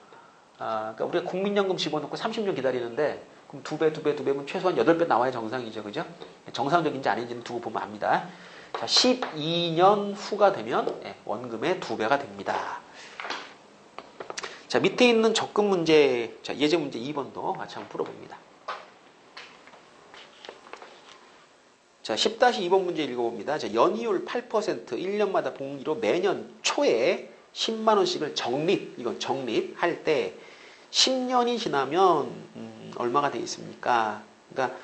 Speaker 1: 그러니까 우리가 국민연금 집어넣고 30년 기다리는데, 그럼 2배면 최소한 8배 나와야 정상이죠. 그죠? 정상적인지 아닌지는 두고 보면 압니다. 자, 12년 후가 되면 원금의 2배가 됩니다. 자, 밑에 있는 적금 문제, 자, 예제 문제 2번도 같이 한번 풀어봅니다. 자, 10-2번 문제 읽어봅니다. 자, 연이율 8% 1년마다 복리로 매년 초에 10만 원씩을 이건 적립할 때 10년이 지나면 얼마가 돼 있습니까? 그러니까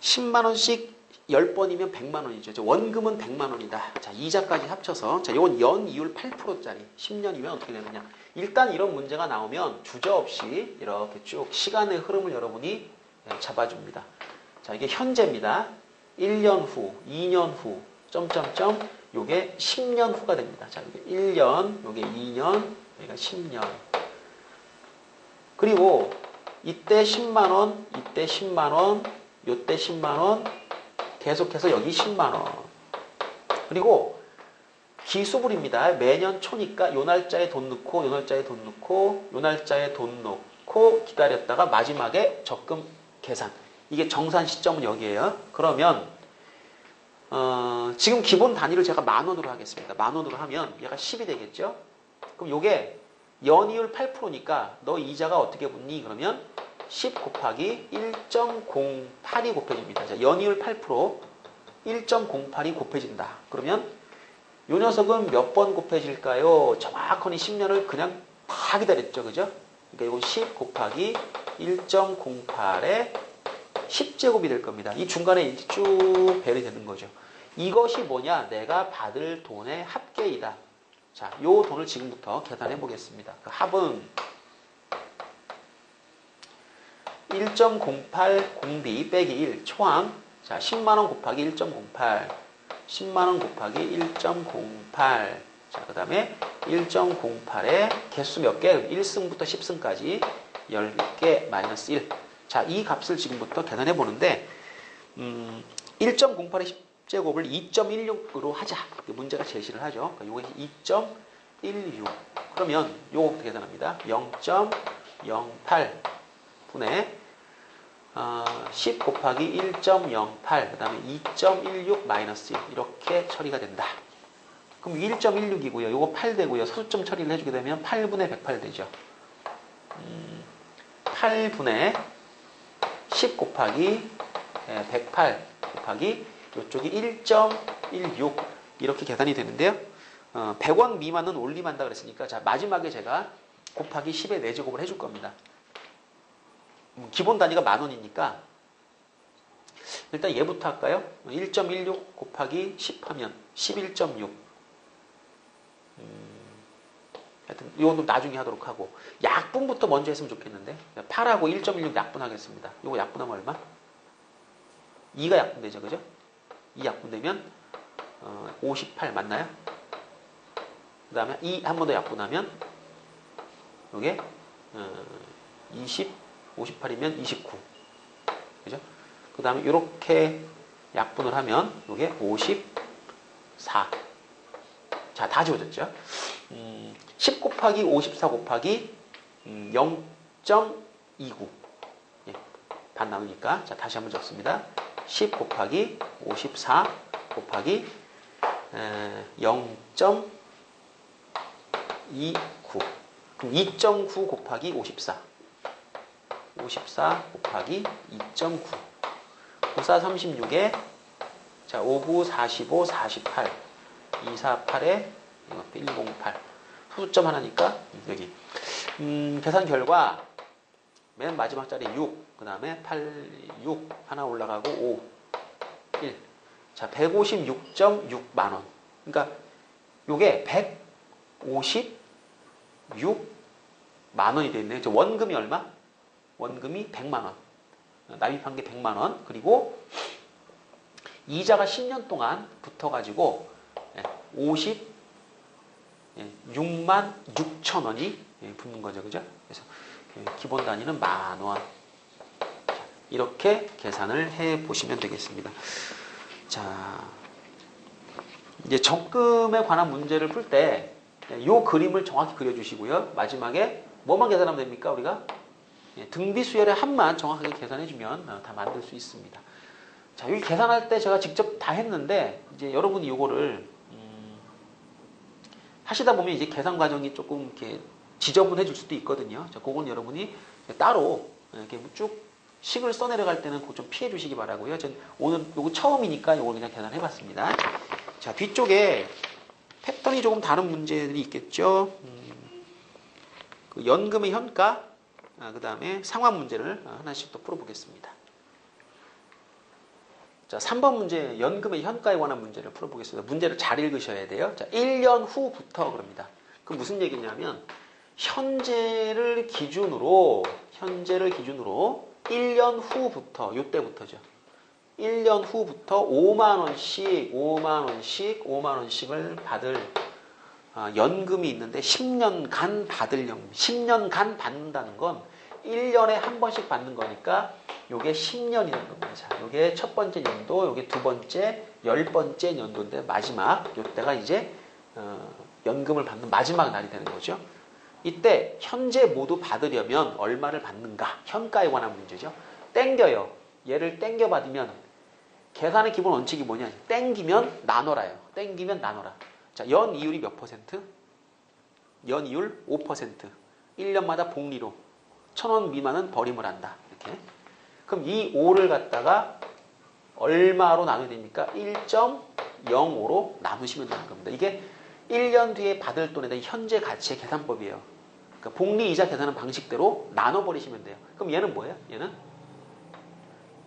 Speaker 1: 10만 원씩 10번이면 100만 원이죠. 원금은 100만 원이다. 자, 이자까지 합쳐서 자, 이건 연이율 8%짜리 10년이면 어떻게 되느냐? 일단 이런 문제가 나오면 주저없이 이렇게 쭉 시간의 흐름을 여러분이 잡아줍니다. 자, 이게 현재입니다. 1년 후, 2년 후, 점점점, 요게 10년 후가 됩니다. 자, 요게 1년, 요게 2년, 여기가 10년. 그리고 이때 10만 원, 이때 10만 원, 요때 10만 원, 계속해서 여기 10만 원. 그리고 기수불입니다. 매년 초니까 요 날짜에 돈 넣고, 요 날짜에 돈 넣고, 요 날짜에 돈 넣고 기다렸다가 마지막에 적금 계산. 이게 정산 시점은 여기에요. 그러면 지금 기본 단위를 제가 10,000원으로 하겠습니다. 10,000원으로 하면 얘가 10이 되겠죠. 그럼 요게 연이율 8%니까 너 이자가 어떻게 붙니? 그러면 10 곱하기 1.08이 곱해집니다. 자, 연이율 8% 1.08이 곱해진다. 그러면 요 녀석은 몇 번 곱해질까요? 정확하니 10년을 그냥 다 기다렸죠. 그죠? 그러니까 이건 10 곱하기 1.08에 10제곱이 될 겁니다. 이 중간에 쭉 배열이 되는 거죠. 이것이 뭐냐? 내가 받을 돈의 합계이다. 자, 요 돈을 지금부터 계산해 보겠습니다. 그 합은 1.08 공비 빼기 1 초항. 자, 10만원 곱하기 1.08 10만원 곱하기 1.08 자, 그 다음에 1.08에 개수 몇 개? 1승부터 10승까지 10개 마이너스 1. 자, 이 값을 지금부터 계산해 보는데 1.08의 10제곱을 2.16으로 하자. 문제가 제시를 하죠. 그러니까 이게 2.16. 그러면 요거 계산합니다. 0.08 분의 10 곱하기 1.08 그 다음에 2.16 마이너스 1 이렇게 처리가 된다. 그럼 1.16이고요. 요거 8 되고요. 소수점 처리를 해주게 되면 8분의 108 되죠. 8분의 10 곱하기 108 곱하기 이쪽이 1.16 이렇게 계산이 되는데요. 100원 미만은 올림한다 그랬으니까 자, 마지막에 제가 곱하기 10의 4제곱을 해줄 겁니다. 기본 단위가 10,000원이니까 일단 얘부터 할까요? 1.16 곱하기 10 하면 11.6 하여튼 이거는 나중에 하도록 하고 약분부터 먼저 했으면 좋겠는데 8하고 1.16 약분하겠습니다. 이거 약분하면 얼마? 2가 약분되죠. 그죠? 2 약분되면 58 맞나요? 그 다음에 2 한 번 더 약분하면 이게 20 58이면 29 그죠? 그 다음에 이렇게 약분을 하면 이게 54 자, 다 지워졌죠? 10 곱하기 54 곱하기 0.29 예, 반 나누니까 자, 다시 한번 적습니다. 10 곱하기 54 곱하기 0.29 그럼 2.9 곱하기 54 54 곱하기 2.9 94 36에 자, 59 45 48 248에 이것도 108 소수점 하나니까 여기 계산 결과 맨 마지막 자리 6 그 다음에 8 6 하나 올라가고 5 1 자, 156.6만원 그러니까 요게 156만원이 되어있네요. 원금이 얼마? 원금이 100만원 납입한 게 100만원 그리고 이자가 10년 동안 붙어가지고 56만 6천원이 붙는 거죠. 그죠? 그래서 기본 단위는 10,000원 이렇게 계산을 해 보시면 되겠습니다. 자, 이제 적금에 관한 문제를 풀 때 이 그림을 정확히 그려주시고요. 마지막에 뭐만 계산하면 됩니까? 우리가 등비 수열의 합만 정확하게 계산해주면 다 만들 수 있습니다. 자, 여기 계산할 때 제가 직접 다 했는데 이제 여러분이 이거를 하시다 보면 이제 계산 과정이 조금 이렇게 지저분해질 수도 있거든요. 자, 그건 여러분이 따로 이렇게 쭉 식을 써내려갈 때는 그거 좀 피해 주시기 바라고요. 전 오늘 요거 처음이니까 요걸 그냥 계산해 봤습니다. 자, 뒤쪽에 패턴이 조금 다른 문제들이 있겠죠. 그 연금의 현가, 그 다음에 상환 문제를 하나씩 또 풀어보겠습니다. 자, 3번 문제 연금의 현가에 관한 문제를 풀어보겠습니다. 문제를 잘 읽으셔야 돼요. 자, 1년 후부터 그럽니다. 그 무슨 얘기냐면 현재를 기준으로 1년 후부터 요때부터죠. 1년 후부터 5만 원씩을 받을 연금이 있는데 10년간 받을 연금. 10년간 받는다는 건 1년에 한 번씩 받는 거니까 요게 10년이라는 겁니다. 자, 요게 첫 번째 연도, 요게 두 번째, 10번째 연도인데 마지막 요때가 이제 연금을 받는 마지막 날이 되는 거죠. 이때 현재 모두 받으려면 얼마를 받는가? 현가에 관한 문제죠. 땡겨요. 얘를 땡겨 받으면 계산의 기본 원칙이 뭐냐? 땡기면 나눠라요. 땡기면 나눠라. 자, 연 이율이 몇 퍼센트? 연 이율 5%. 1년마다 복리로 1,000원 미만은 버림을 한다. 이렇게. 그럼 이 5를 갖다가 얼마로 나눠야 됩니까? 1.05로 나누시면 되는 겁니다. 이게 1년 뒤에 받을 돈에 대한 현재 가치의 계산법이에요. 그러니까 복리 이자 계산하는 방식대로 나눠버리시면 돼요. 그럼 얘는 뭐예요? 얘는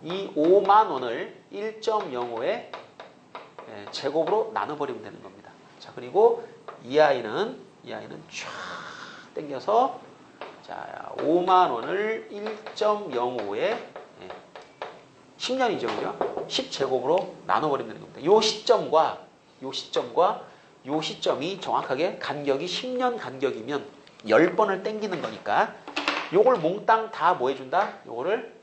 Speaker 1: 이 5만 원을 1.05의 제곱으로 나눠버리면 되는 겁니다. 자, 그리고 이 아이는 쫙 당겨서 자, 5만 원을 1.05에 10년이죠, 그죠? 10제곱으로 나눠버리면 되는 겁니다. 요 시점과 요 시점이 정확하게 간격이 10년 간격이면 10번을 땡기는 거니까 요걸 몽땅 다 뭐 해준다? 요거를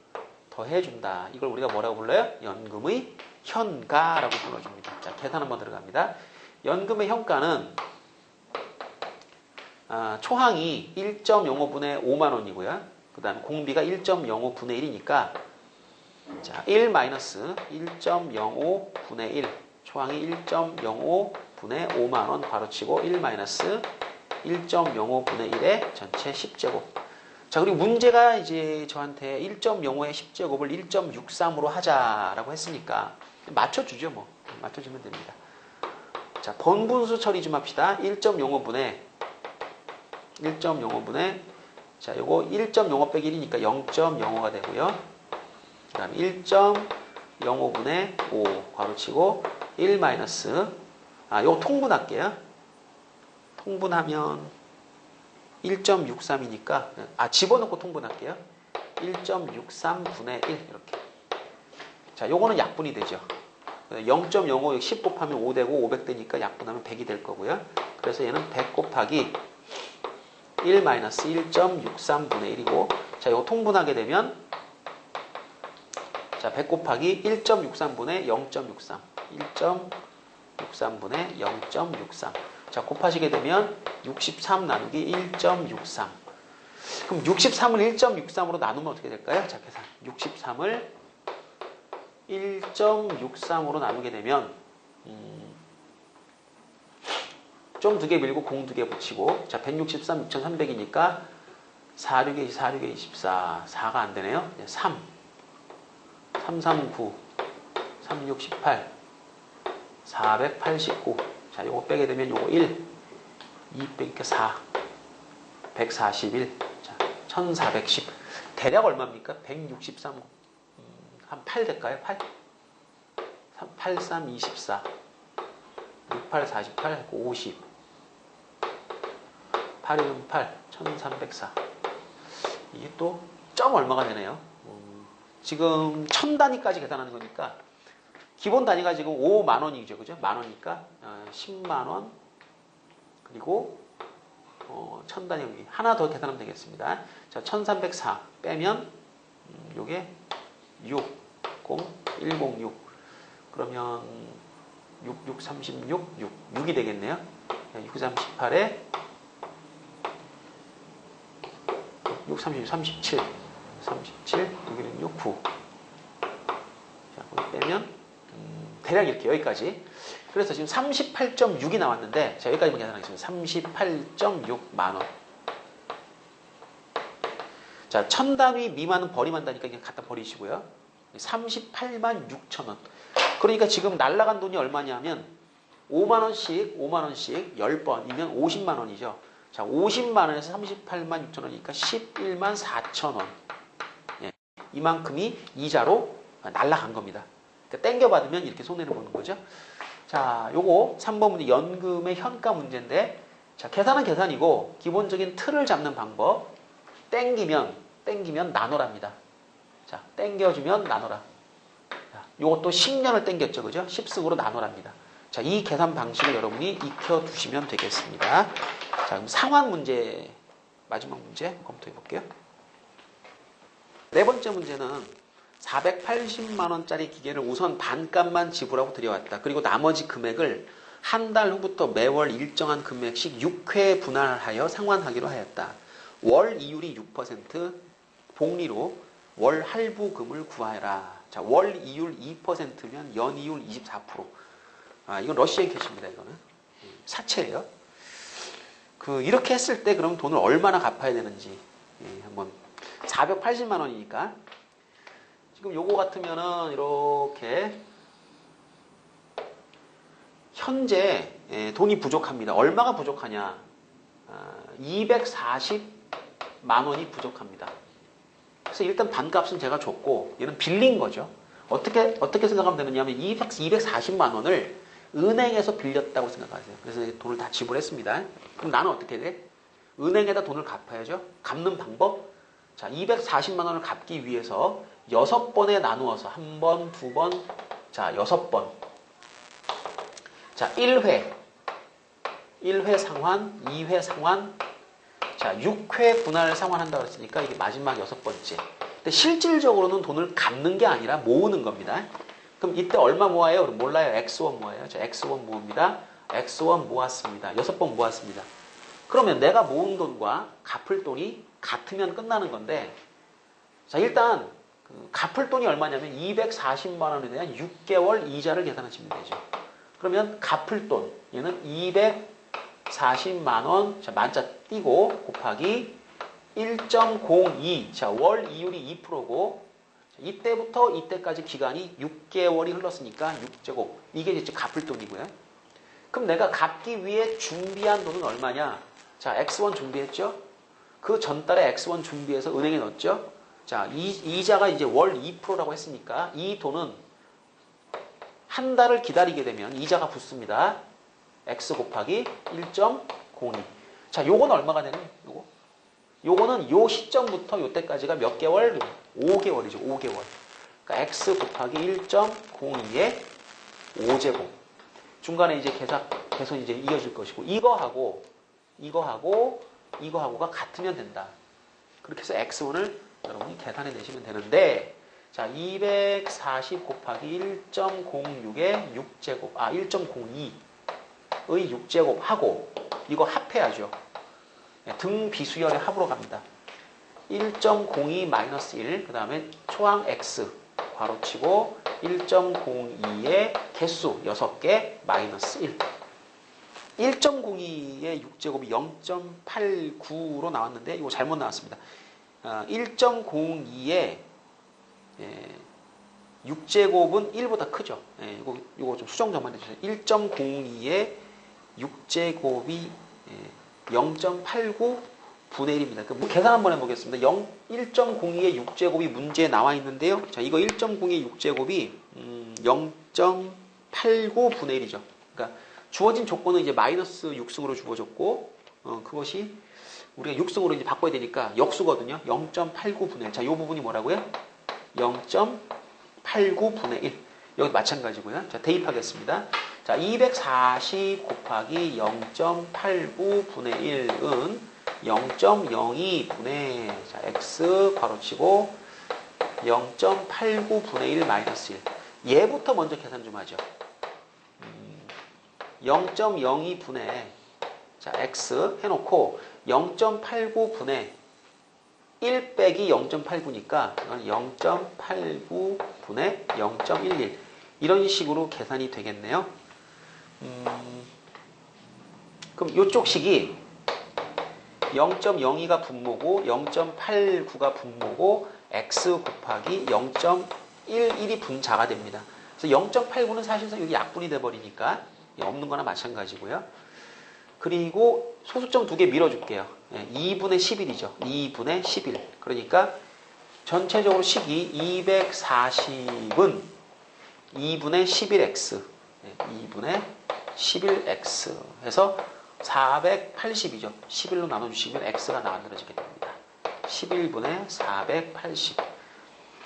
Speaker 1: 더해준다. 이걸 우리가 뭐라고 불러요? 연금의 현가라고 불러줍니다. 자, 계산 한번 들어갑니다. 연금의 현가는 초항이 1.05분의 5만 원이고요. 그 다음 공비가 1.05분의 1이니까 자, 1 마이너스 1.05분의 1 초항이 1.05분의 5만 원 바로치고 1 마이너스 1.05분의 1의 전체 10제곱. 자, 그리고 문제가 이제 저한테 1.05의 10제곱을 1.63으로 하자라고 했으니까 맞춰주죠, 뭐. 맞춰주면 됩니다. 자, 번분수 처리 좀 합시다. 1.05분의 자, 요거 1.05 빼기 1이니까 0.05가 되고요. 그 다음에 1.05분의 5 괄호치고 1 마이너스 요거 통분할게요. 통분하면 1.63이니까 집어넣고 통분할게요. 1.63분의 1 이렇게. 자, 요거는 약분이 되죠. 0.05 10 곱하면 5 되고 500 되니까 약분하면 100이 될 거고요. 그래서 얘는 100 곱하기 1 마이너스 1.63분의 1이고 자, 요거 통분하게 되면 자, 100 곱하기 1.63분의 0.63 1.63분의 0.63 자, 곱하시게 되면 63 나누기 1.63 그럼 63을 1.63으로 나누면 어떻게 될까요? 자, 계산 63을 1.63으로 나누게 되면 좀 두 개 밀고 공 두 개 붙이고 자, 163, 6,300이니까 4, 6에 4, 6에 24 4가 안 되네요. 3 3, 3, 9 3, 6, 18 489 자, 요거 빼게 되면 요거 1 2 빼니까 4 141 자, 1410 대략 얼마입니까? 163 한 8 될까요? 8 8, 3, 24 6, 8, 48 50 8, 1, 8 1304 이게 또 점 얼마가 되네요. 지금 1000단위까지 계산하는 거니까 기본 단위가 지금 5만 원이죠. 그죠? 만 원이니까 10만 원 그리고 1000단위 하나 더 계산하면 되겠습니다. 자, 1304 빼면 요게 60106 그러면 6636 6이 되겠네요. 638에 636 37 616 9 자, 빼면 대략 이렇게 여기까지 그래서 지금 38.6이 나왔는데 자, 여기까지만 계산하겠습니다. 38.6만 원. 자, 1000단위 미만은 버림한다니까 그냥 갖다 버리시고요. 38만 6천 원. 그러니까 지금 날라간 돈이 얼마냐면 5만 원씩 10번이면 50만 원이죠. 자, 50만 원에서 38만 6천 원이니까 11만 4천 원. 예, 이만큼이 이자로 날라간 겁니다. 그러니까 땡겨받으면 이렇게 손해를 보는 거죠. 자, 요거 3번 문제 연금의 현가 문제인데 자, 계산은 계산이고 기본적인 틀을 잡는 방법 땡기면 나눠랍니다. 자, 땡겨주면 나눠라. 자, 요것도 10년을 땡겼죠. 그죠? 10승으로 나눠랍니다. 자, 이 계산 방식을 여러분이 익혀두시면 되겠습니다. 자, 그럼 상환 문제, 마지막 문제 검토해 볼게요. 네 번째 문제는 480만 원짜리 기계를 우선 반값만 지불하고 들여왔다. 그리고 나머지 금액을 한 달 후부터 매월 일정한 금액씩 6회 분할하여 상환하기로 하였다. 월 이율이 6%, 복리로 월 할부금을 구하라. 자, 월 이율 2%면 연 이율 24%. 아, 이건 러시안 캐시입니다. 이거는 사채예요. 이렇게 했을 때 그럼 돈을 얼마나 갚아야 되는지 한번 480만 원이니까 지금 요거 같으면은 이렇게 현재 돈이 부족합니다. 얼마가 부족하냐? 240만 원이 부족합니다. 그래서 일단 반값은 제가 줬고 얘는 빌린 거죠. 어떻게 생각하면 되느냐면 240만 원을 은행에서 빌렸다고 생각하세요. 그래서 돈을 다 지불했습니다. 그럼 나는 어떻게 돼? 은행에다 돈을 갚아야죠. 갚는 방법? 자, 240만 원을 갚기 위해서 6번에 나누어서 1번, 2번, 자, 6번. 자, 1회 상환, 2회 상환, 자, 6회 분할 상환한다고 했으니까 이게 마지막 6번째. 근데 실질적으로는 돈을 갚는 게 아니라 모으는 겁니다. 그럼 이때 얼마 모아요? 몰라요. X1 모아요. 자, X1 모읍니다. X1 모았습니다. 6번 모았습니다. 그러면 내가 모은 돈과 갚을 돈이 같으면 끝나는 건데, 자, 일단 갚을 돈이 얼마냐면 240만 원에 대한 6개월 이자를 계산하시면 되죠. 그러면 갚을 돈, 얘는 240만 원, 자, 만자 띄고 곱하기 1.02, 자, 월 이율이 2%고, 이때부터 이때까지 기간이 6개월이 흘렀으니까 6제곱. 이게 이제 갚을 돈이고요. 그럼 내가 갚기 위해 준비한 돈은 얼마냐? 자, X1 준비했죠? 그 전달에 X1 준비해서 은행에 넣었죠? 자, 이자가 이제 월 2%라고 했으니까 이 돈은 한 달을 기다리게 되면 이자가 붙습니다. X 곱하기 1.02. 자, 요건 얼마가 되냐? 요거는 요 시점부터 요때까지가 몇 개월? 5개월이죠. 5개월. 그러니까 X 곱하기 1.02의 5제곱. 중간에 이제 계속 이제 이어질 것이고, 이거하고가 같으면 된다. 그렇게 해서 X1을 여러분이 계산해 내시면 되는데, 자, 240 곱하기 1.06의 6제곱, 1.02의 6제곱 하고, 이거 합해야죠. 등 비수열의 합으로 갑니다. 1.02 마이너스 1, 그 다음에 초항 x, 괄호치고 1.02의 개수 6개 마이너스 1. 1.02의 6제곱이 0.89로 나왔는데 이거 잘못 나왔습니다. 1.02의 6제곱은 1보다 크죠. 이거 좀 수정 좀 해주세요. 1.02의 6제곱이 0.89 분의 1입니다. 계산 한번 해보겠습니다. 1.02의 6제곱이 문제에 나와 있는데요. 자, 이거 1.02의 6제곱이 0.89 분의 1이죠. 그러니까 주어진 조건은 이제 마이너스 6승으로 주어졌고, 그것이 우리가 6승으로 이제 바꿔야 되니까 역수거든요. 0.89 분의 1. 자, 이 부분이 뭐라고요? 0.89 분의 1. 여기 마찬가지고요. 자, 대입하겠습니다. 자, 240 곱하기 0.89 분의 1은 0.02 분의, 자, x 괄호치고 0.89 분의 1 마이너스 1. 얘부터 먼저 계산 좀 하죠. 0.02 분의, 자, x 해놓고 0.89 분의 1 빼기 0.89니까 이건 0.89 분의 0.11. 이런 식으로 계산이 되겠네요. 그럼 이쪽 식이 0.02가 분모고 0.89가 분모고 x 곱하기 0.11이 분자가 됩니다. 그래서 0.89는 사실상 여기 약분이 돼버리니까 없는 거나 마찬가지고요. 그리고 소수점 2개 밀어줄게요. 2분의 11이죠. 2분의 11. 그러니까 전체적으로 식이 240은 2분의 11x 2분의 11x 해서 480이죠. 11로 나눠주시면 x가 만들어지게 됩니다. 11분의 480.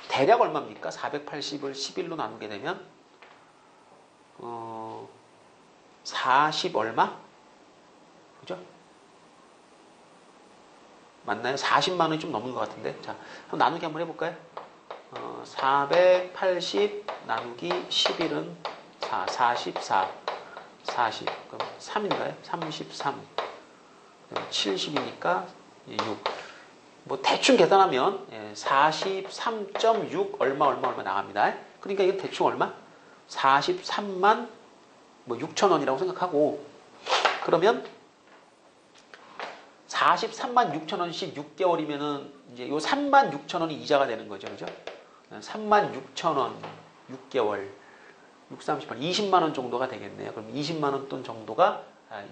Speaker 1: 대략 얼마입니까? 480을 11로 나누게 되면 40 얼마? 그죠? 맞나요? 40만 원이 좀 넘는 것 같은데. 자, 한번 나누기 한번 해볼까요? 480 나누기 11은 44. 40. 그럼 3인가요? 33. 70이니까 6. 뭐 대충 계산하면 43.6 얼마 나갑니다. 그러니까 이건 대충 얼마? 43만 뭐 6천 원이라고 생각하고, 그러면 43만 6천 원씩 6개월이면은 이제 요 3만 6천 원이 이자가 되는 거죠. 그죠? 3만 6천 원 6개월 6, 38, 20만 원 정도가 되겠네요. 그럼 20만 원 돈 정도가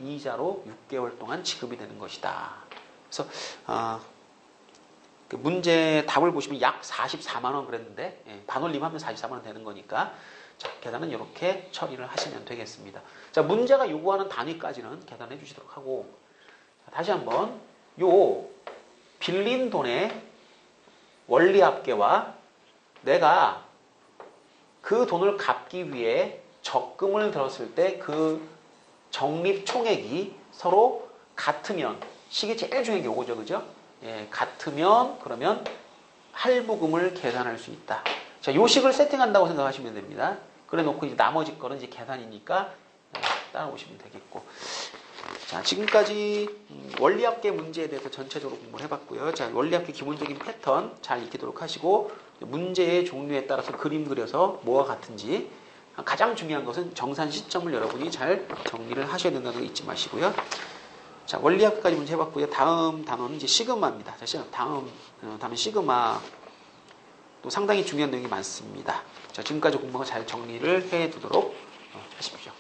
Speaker 1: 이자로 6개월 동안 지급이 되는 것이다. 그래서 그 문제 답을 보시면 약 44만 원 그랬는데 반올림하면 44만 원 되는 거니까 자, 계산은 이렇게 처리를 하시면 되겠습니다. 자, 문제가 요구하는 단위까지는 계산해 주시도록 하고, 자, 다시 한번 요 빌린 돈의 원리합계와 내가 그 돈을 갚기 위해 적금을 들었을 때 그 적립 총액이 서로 같으면, 식이 제일 중요한 게 요거죠. 그죠? 같으면 그러면 할부금을 계산할 수 있다. 자, 요 식을 세팅한다고 생각하시면 됩니다. 그래 놓고 이제 나머지 거는 이제 계산이니까 따라오시면 되겠고. 자, 지금까지 원리합계 문제에 대해서 전체적으로 공부를 해봤고요. 자, 원리합계 기본적인 패턴 잘 익히도록 하시고, 문제의 종류에 따라서 그림 그려서 뭐가 같은지, 가장 중요한 것은 정산 시점을 여러분이 잘 정리를 하셔야 된다는 거 잊지 마시고요. 자, 원리합계까지 문제 해봤고요. 다음 단어는 이제 시그마입니다. 자, 다음 단어는 시그마. 또 상당히 중요한 내용이 많습니다. 자, 지금까지 공부한 거 잘 정리를 해 두도록 하십시오.